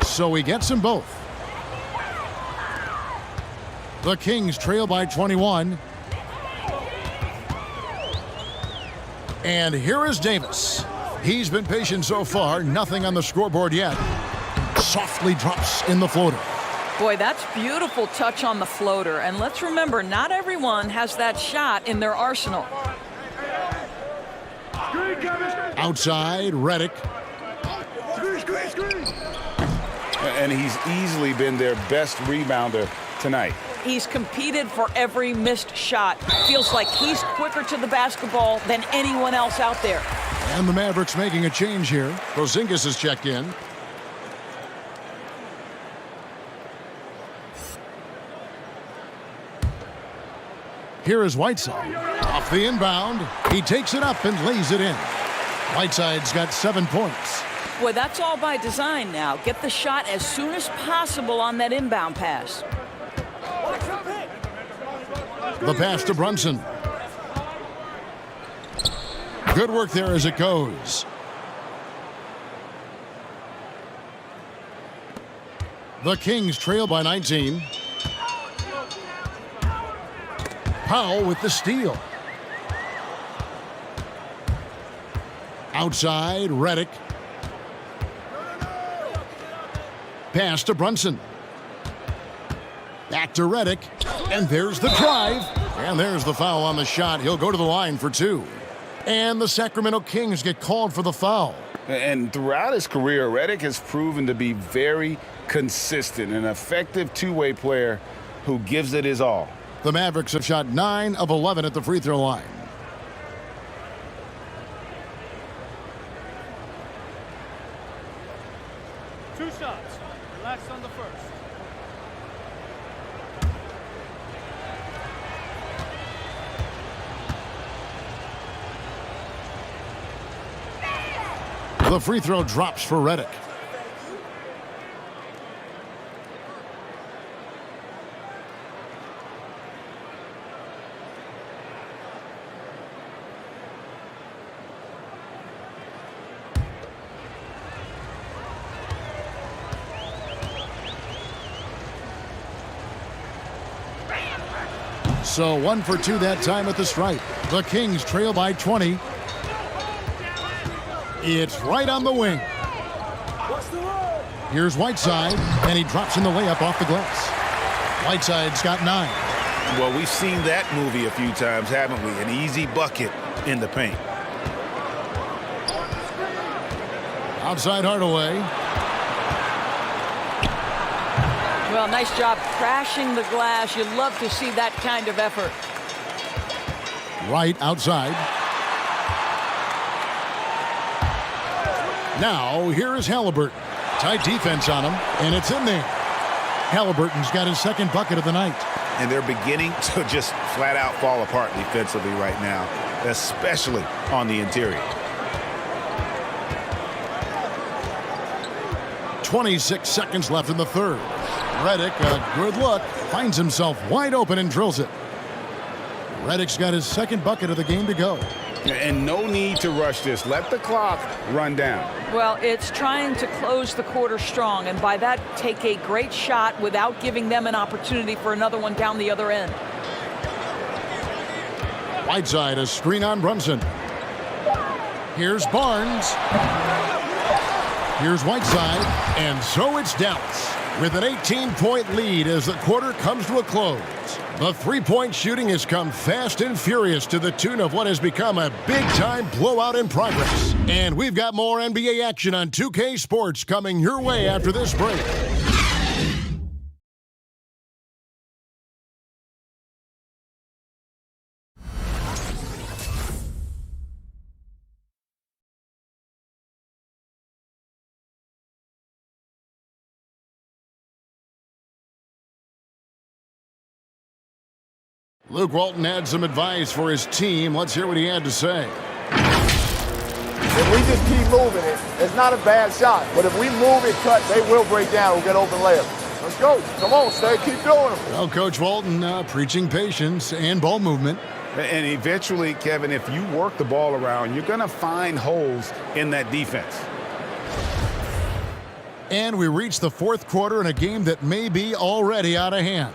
So he gets them both. The Kings trail by 21. And here is Davis. He's been patient so far. Nothing on the scoreboard yet. Softly drops in the floater. Boy, that's beautiful touch on the floater. And let's remember, not everyone has that shot in their arsenal. Outside, Redick. And he's easily been their best rebounder tonight. He's competed for every missed shot. Feels like he's quicker to the basketball than anyone else out there. And the Mavericks making a change here. Porzingis is checked in. Here is Whiteside. Off the inbound. He takes it up and lays it in. Whiteside's got 7 points. Boy, that's all by design now. Get the shot as soon as possible on that inbound pass. The pass to Brunson. Good work there as it goes. The Kings trail by 19. Powell with the steal. Outside, Redick. Pass to Brunson. Back to Redick. And there's the drive. And there's the foul on the shot. He'll go to the line for 2. And the Sacramento Kings get called for the foul. And throughout his career, Redick has proven to be very consistent, an effective two-way player who gives it his all. The Mavericks have shot 9 of 11 at the free throw line. Two shots. Relax on the first. The free throw drops for Redick. So 1 for 2 that time at the stripe. The Kings trail by 20. It's right on the wing. Here's Whiteside, and he drops in the layup off the glass. Whiteside's got 9. Well, we've seen that movie a few times, haven't we? An easy bucket in the paint. Outside Hardaway. Well, nice job crashing the glass. You love to see that kind of effort. Right outside. Now, here is Halliburton. Tight defense on him, and it's in there. Halliburton's got his second bucket of the night. And they're beginning to just flat out fall apart defensively right now, especially on the interior. 26 seconds left in the third. Redick, a good look, finds himself wide open and drills it. Redick's got his second bucket of the game to go. And no need to rush this. Let the clock run down. Well, it's trying to close the quarter strong, and by that, take a great shot without giving them an opportunity for another one down the other end. Whiteside, a screen on Brunson. Here's Barnes. Here's Whiteside. And so it's Dallas with an 18-point lead as the quarter comes to a close. The three-point shooting has come fast and furious to the tune of what has become a big-time blowout in progress. And we've got more NBA action on 2K Sports coming your way after this break. Luke Walton had some advice for his team. Let's hear what he had to say. If we just keep moving it, it's not a bad shot. But if we move it, cut, they will break down. We'll get open layup. Let's go. Come on, stay. Keep doing it. Well, Coach Walton preaching patience and ball movement. And eventually, Kevin, if you work the ball around, you're going to find holes in that defense. And we reach the fourth quarter in a game that may be already out of hand.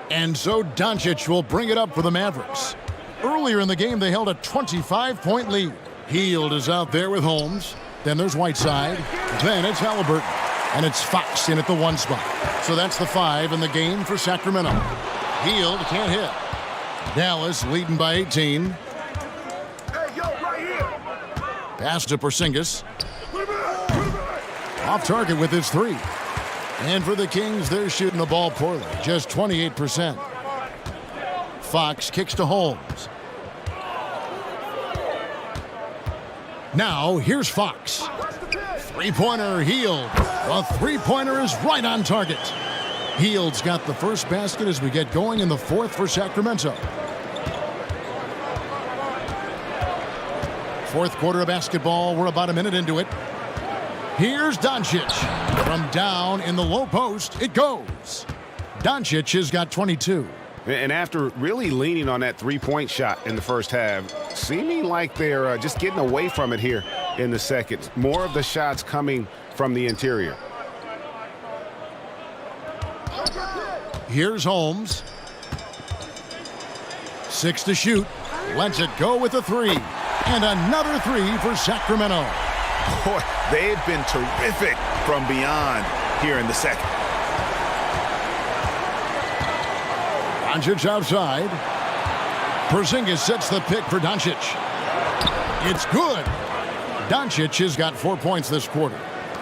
And so Doncic will bring it up for the Mavericks. Earlier in the game, they held a 25-point lead. Hield is out there with Holmes. Then there's Whiteside. Then it's Halliburton. And it's Fox in at the 1 spot. So that's the 5 in the game for Sacramento. Hield can't hit. Dallas leading by 18. Pass to Porzingis. Off target with his 3. And for the Kings, they're shooting the ball poorly, just 28%. Fox kicks to Holmes. Now, here's Fox. Three-pointer, Hield. The three-pointer is right on target. Hield's got the first basket as we get going in the fourth for Sacramento. Fourth quarter of basketball. We're about a minute into it. Here's Doncic. From down in the low post, it goes. Doncic has got 22. And after really leaning on that three-point shot in the first half, seeming like they're just getting away from it here in the second. More of the shots coming from the interior. Here's Holmes. 6 to shoot. Lets it go with a 3. And another 3 for Sacramento. Boy, they've been terrific from beyond here in the second. Doncic outside. Porzingis sets the pick for Doncic. It's good. Doncic has got 4 points this quarter.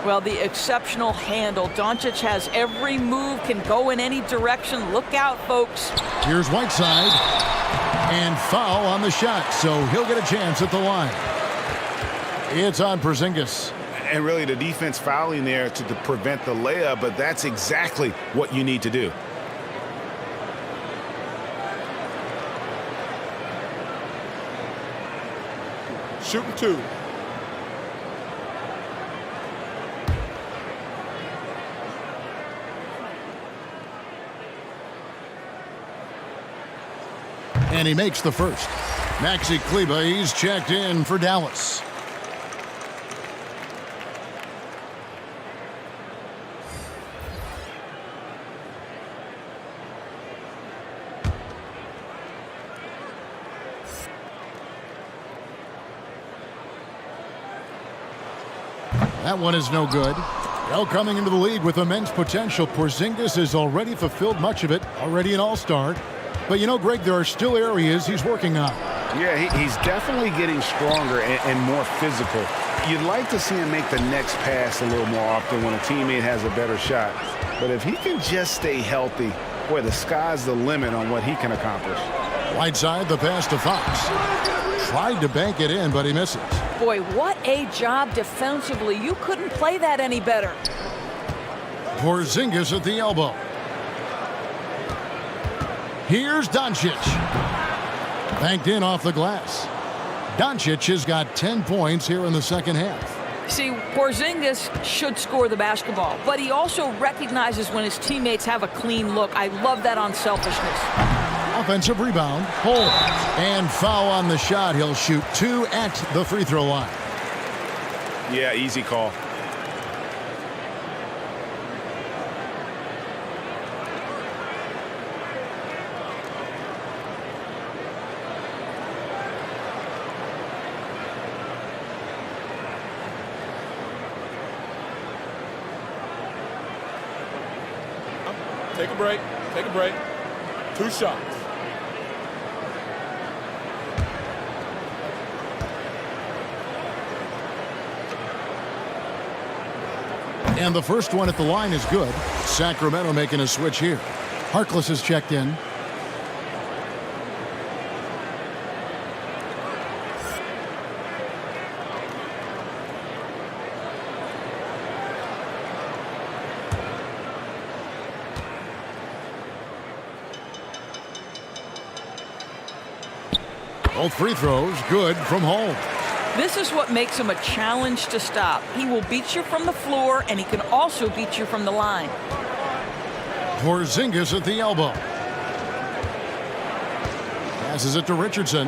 Well, the exceptional handle. Doncic has every move, can go in any direction. Look out, folks. Here's Whiteside. And foul on the shot, so he'll get a chance at the line. It's on Porzingis. And really the defense fouling there to prevent the layup, but that's exactly what you need to do. Shooting 2. And he makes the first. Maxi Kleber, he's checked in for Dallas. That one is no good. Well, coming into the league with immense potential, Porzingis has already fulfilled much of it, already an all-star. But you know, Greg, there are still areas he's working on. Yeah, he's definitely getting stronger and more physical. You'd like to see him make the next pass a little more often when a teammate has a better shot. But if he can just stay healthy, boy, the sky's the limit on what he can accomplish. Whiteside, the pass to Fox. Tried to bank it in, but he misses. Boy, what a job defensively. You couldn't play that any better. Porzingis at the elbow. Here's Doncic. Banked in off the glass. Doncic has got 10 points here in the second half. See, Porzingis should score the basketball, but he also recognizes when his teammates have a clean look. I love that unselfishness. Offensive rebound. Hold. And foul on the shot. He'll shoot 2 at the free throw line. Yeah, easy call. Take a break. Take a break. 2 shots. And the first one at the line is good. Sacramento making a switch here. Harkless is checked in. Both free throws good from Holmes. This is what makes him a challenge to stop. He will beat you from the floor, and he can also beat you from the line. Porzingis at the elbow. Passes it to Richardson.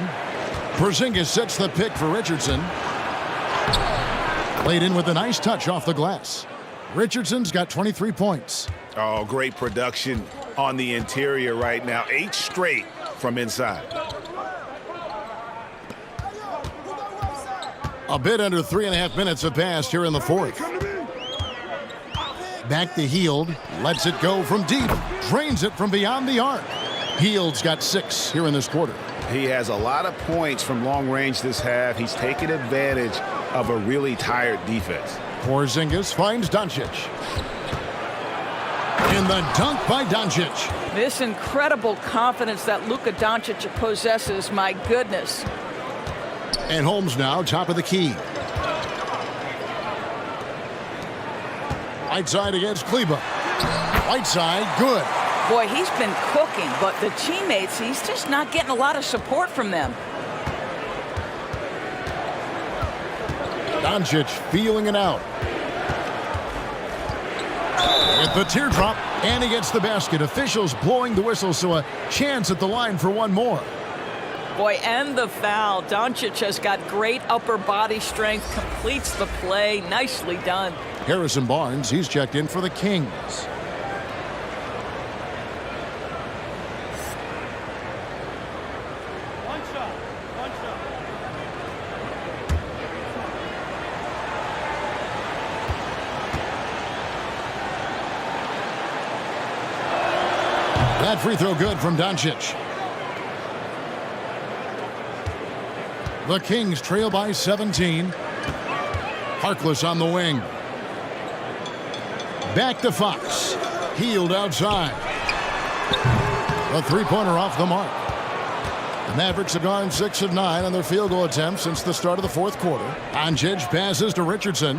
Porzingis sets the pick for Richardson. Played in with a nice touch off the glass. Richardson's got 23 points. Oh, great production on the interior right now. 8 straight from inside. A bit under 3.5 minutes have passed here in the fourth. Back to Hield. Lets it go from deep. Drains it from beyond the arc. Hield's got 6 here in this quarter. He has a lot of points from long range this half. He's taken advantage of a really tired defense. Porzingis finds Doncic. And the dunk by Doncic. This incredible confidence that Luka Doncic possesses, my goodness. And Holmes now top of the key. Whiteside against Kleba. Whiteside, good. Boy, he's been cooking, but the teammates, he's just not getting a lot of support from them. Doncic feeling it out. With the teardrop, and he gets the basket. Officials blowing the whistle, so a chance at the line for one more. Boy, and the foul. Doncic has got great upper body strength, completes the play. Nicely done. Harrison Barnes, he's checked in for the Kings. One shot. One shot. That free throw good from Doncic. The Kings trail by 17. Harkless on the wing. Back to Fox. Hield outside. A three-pointer off the mark. The Mavericks have gone 6 of 9 on their field goal attempts since the start of the fourth quarter. Doncic passes to Richardson.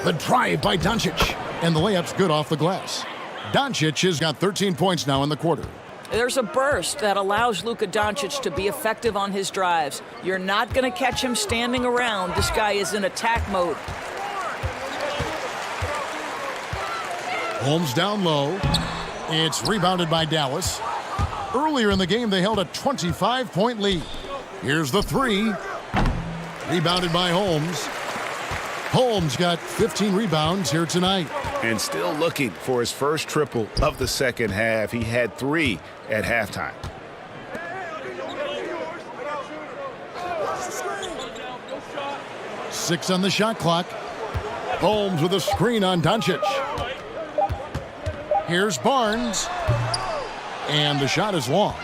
The drive by Doncic. And the layup's good off the glass. Doncic has got 13 points now in the quarter. There's a burst that allows Luka Doncic to be effective on his drives. You're not going to catch him standing around. This guy is in attack mode. Holmes down low. It's rebounded by Dallas. Earlier in the game, they held a 25-point lead. Here's the three. Rebounded by Holmes. Holmes got 15 rebounds here tonight. And still looking for his first triple of the second half. He had 3 at halftime. Six on the shot clock. Holmes with a screen on Doncic. Here's Barnes. And the shot is long.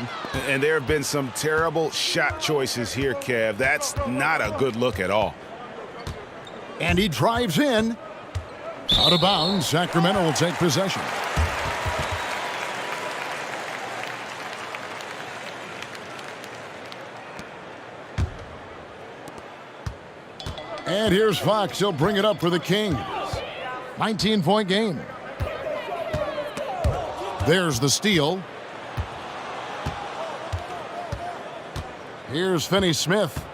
And there have been some terrible shot choices here, Kev. That's not a good look at all. And he drives in. Out of bounds, Sacramento will take possession. And here's Fox. He'll bring it up for the Kings. 19-point game. There's the steal. Here's Finney-Smith.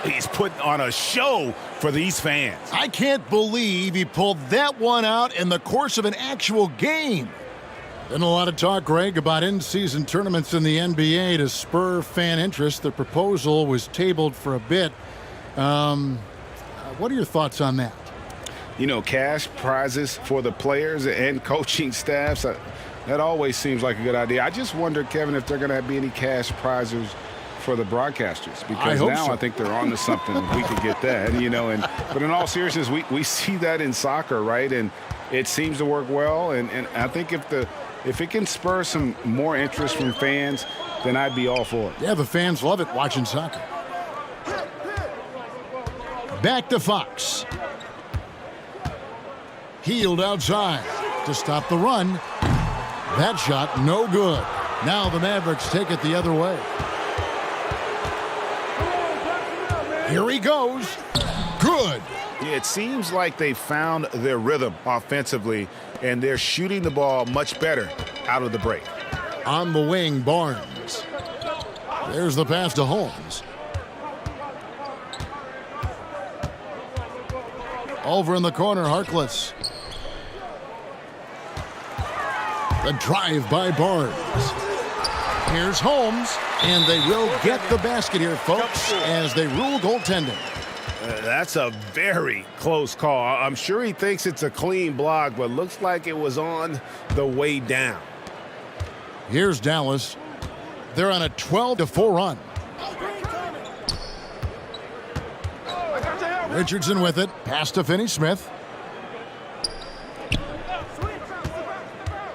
He's putting on a show for these fans. I can't believe he pulled that one out in the course of an actual game. Been a lot of talk, Greg, about in-season tournaments in the NBA to spur fan interest. The proposal was tabled for a bit. What are your thoughts on that? You know, cash prizes for the players and coaching staffs, that always seems like a good idea. I just wonder, Kevin, if they're going to be any cash prizes for the broadcasters, I because hope now so. I think they're on to something if we could get that, you know. But in all seriousness, we see that in soccer, right? And it seems to work well. And I think if it can spur some more interest from fans, then I'd be all for it. Yeah, the fans love it watching soccer. Back to Fox. Healed outside to stop the run. That shot, no good. Now the Mavericks take it the other way. Here he goes. Good. Yeah, it seems like they found their rhythm offensively, and they're shooting the ball much better out of the break. On the wing, Barnes. There's the pass to Holmes. Over in the corner, Harkless. The drive by Barnes. Here's Holmes, and they will get the basket here, folks, as they rule goaltending. That's a very close call. I'm sure he thinks it's a clean block, but looks like it was on the way down. Here's Dallas. They're on a 12-4 run. Richardson with it. Pass to Finney-Smith.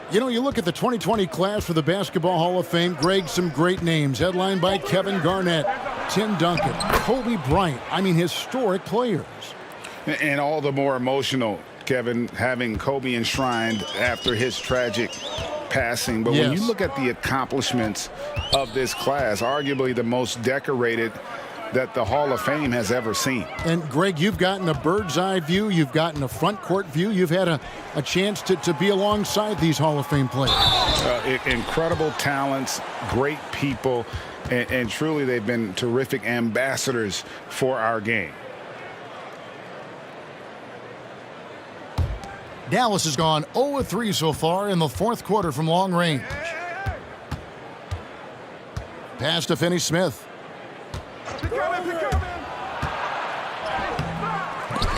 You know, you look at the 2020 class for the Basketball Hall of Fame, Greg, some great names, headlined by Kevin Garnett, Tim Duncan, Kobe Bryant. I mean, historic players. And all the more emotional, Kevin, having Kobe enshrined after his tragic passing. But when you look at the accomplishments of this class, arguably the most decorated that the Hall of Fame has ever seen. And Greg, you've gotten a bird's eye view, you've gotten a front court view, you've had a chance to be alongside these Hall of Fame players. Incredible talents, great people, and truly they've been terrific ambassadors for our game. Dallas has gone 0-3 so far in the fourth quarter from long range. Pass to Finney-Smith.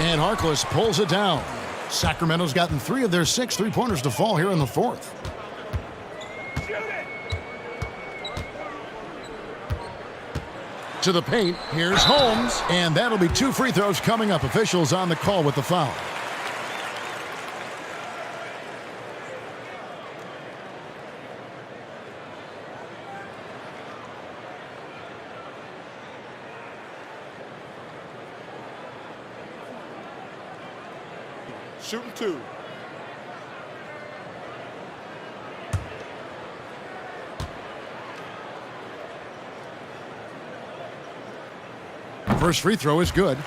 And Harkless pulls it down. Sacramento's gotten 3 of their 6 3-pointers to fall here in the fourth. To the paint, here's Holmes, and that'll be 2 free throws coming up. Officials on the call with the foul. Shooting 2. First free throw is good.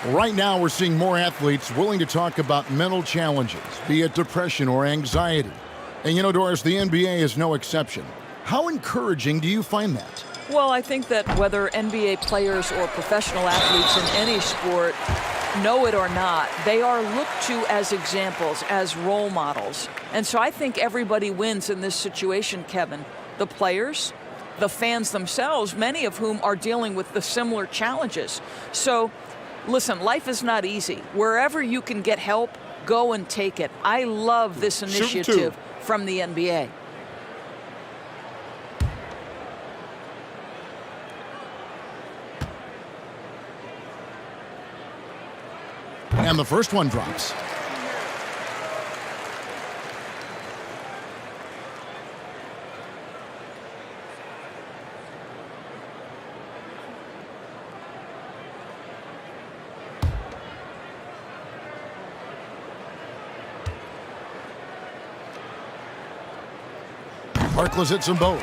Right now we're seeing more athletes willing to talk about mental challenges, be it depression or anxiety. And you know, Doris, the NBA is no exception. How encouraging do you find that? Well, I think that whether NBA players or professional athletes in any sport know it or not, they are looked to as examples, as role models. And so I think everybody wins in this situation, Kevin. The players, the fans themselves, many of whom are dealing with the similar challenges. So, listen, life is not easy. Wherever you can get help, go and take it. I love this initiative from the NBA. And the first one drops. Harkless hits them both.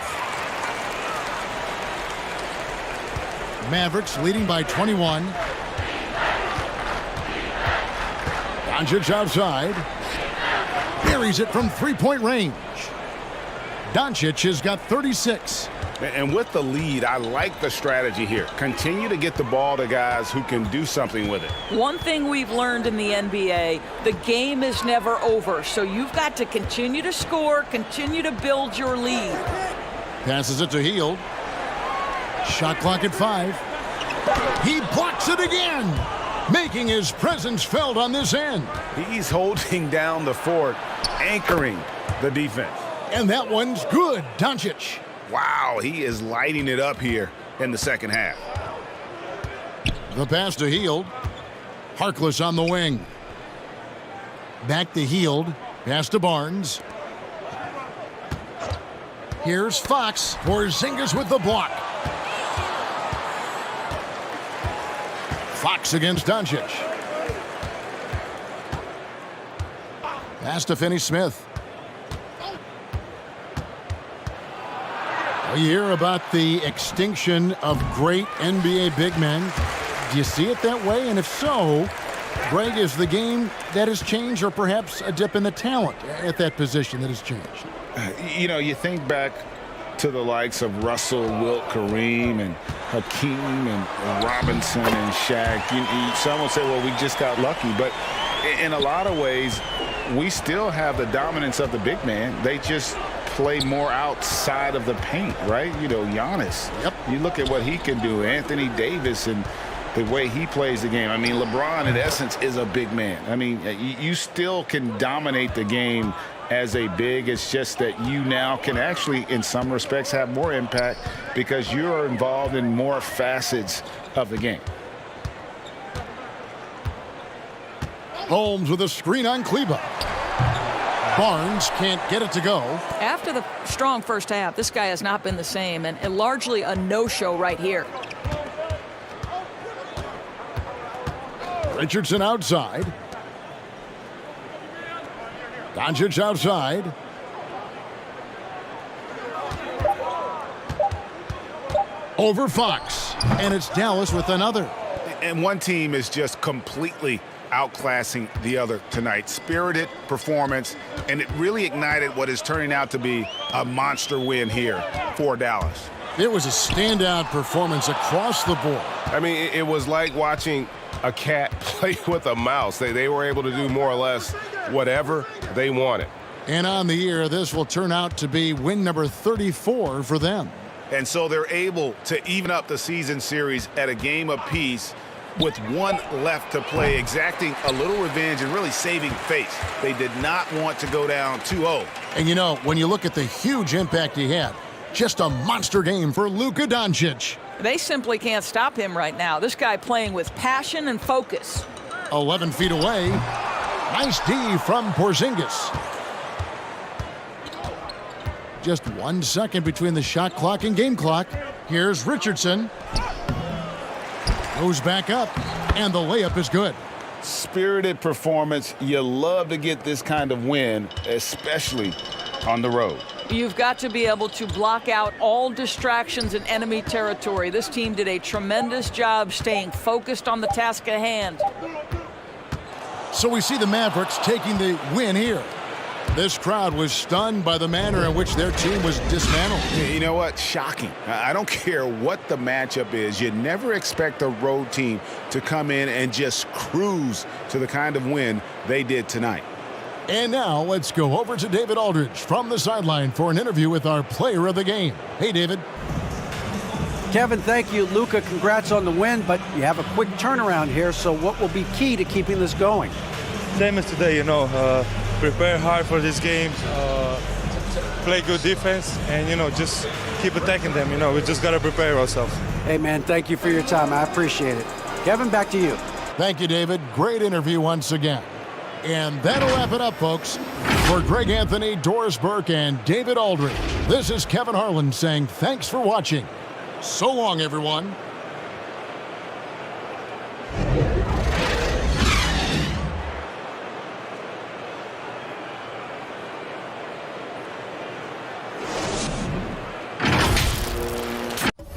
Mavericks leading by 21. Doncic outside. Buries it from three-point range. Doncic has got 36. And with the lead, I like the strategy here. Continue to get the ball to guys who can do something with it. One thing we've learned in the NBA, the game is never over. So you've got to continue to score, continue to build your lead. Passes it to Hield. Shot clock at 5. He blocks it again, making his presence felt on this end. He's holding down the fort, anchoring the defense. And that one's good, Doncic. Wow, he is lighting it up here. in the second half. The pass to Hield. Harkless on the wing. Back to Hield. Pass to Barnes. Here's Fox. Porzingis with the block. Fox against Doncic. Pass to Finney-Smith. We hear about the extinction of great NBA big men. Do you see it that way? And if so, Greg, is the game that has changed, or perhaps a dip in the talent at that position that has changed? You know, you think back to the likes of Russell, Wilt, Kareem, and Hakeem, and Robinson, and Shaq. Some will say, well, we just got lucky. But in a lot of ways, we still have the dominance of the big man. They just play more outside of the paint, right? You know, Giannis. Yep. You look at what he can do. Anthony Davis and the way he plays the game. I mean, LeBron, in essence, is a big man. I mean, you still can dominate the game as a big. It's just that you now can actually, in some respects, have more impact because you're involved in more facets of the game. Holmes with a screen on Kleba. Barnes can't get it to go. After the strong first half, this guy has not been the same, and largely a no-show right here. Richardson outside. Doncic outside. Over Fox. And it's Dallas with another. And one team is just completely outclassing the other tonight. Spirited performance, and it really ignited what is turning out to be a monster win here for Dallas. It was a standout performance across the board. I mean, it was like watching a cat play with a mouse. They were able to do more or less whatever they wanted. And on the year, this will turn out to be win number 34 for them. And so they're able to even up the season series at a game apiece with one left to play, exacting a little revenge and really saving face. They did not want to go down 2-0. And you know, when you look at the huge impact he had, just a monster game for Luka Doncic. They simply can't stop him right now. This guy playing with passion and focus. 11 feet away. Nice D from Porzingis. Just 1 second between the shot clock and game clock. Here's Richardson. Goes back up, and the layup is good. Spirited performance. You love to get this kind of win, especially on the road. You've got to be able to block out all distractions in enemy territory. This team did a tremendous job staying focused on the task at hand. So we see the Mavericks taking the win here. This crowd was stunned by the manner in which their team was dismantled. You know what? Shocking. I don't care what the matchup is. You never expect a road team to come in and just cruise to the kind of win they did tonight. And now let's go over to David Aldridge from the sideline for an interview with our player of the game. Hey, David. Kevin, thank you. Luka, congrats on the win, but you have a quick turnaround here, so what will be key to keeping this going? Same as today, prepare hard for this game, play good defense, and, just keep attacking them. We just got to prepare ourselves. Hey, man, thank you for your time. I appreciate it. Kevin, back to you. Thank you, David. Great interview once again. And that'll wrap it up, folks. For Greg Anthony, Doris Burke, and David Aldridge, this is Kevin Harlan saying thanks for watching. So long, everyone.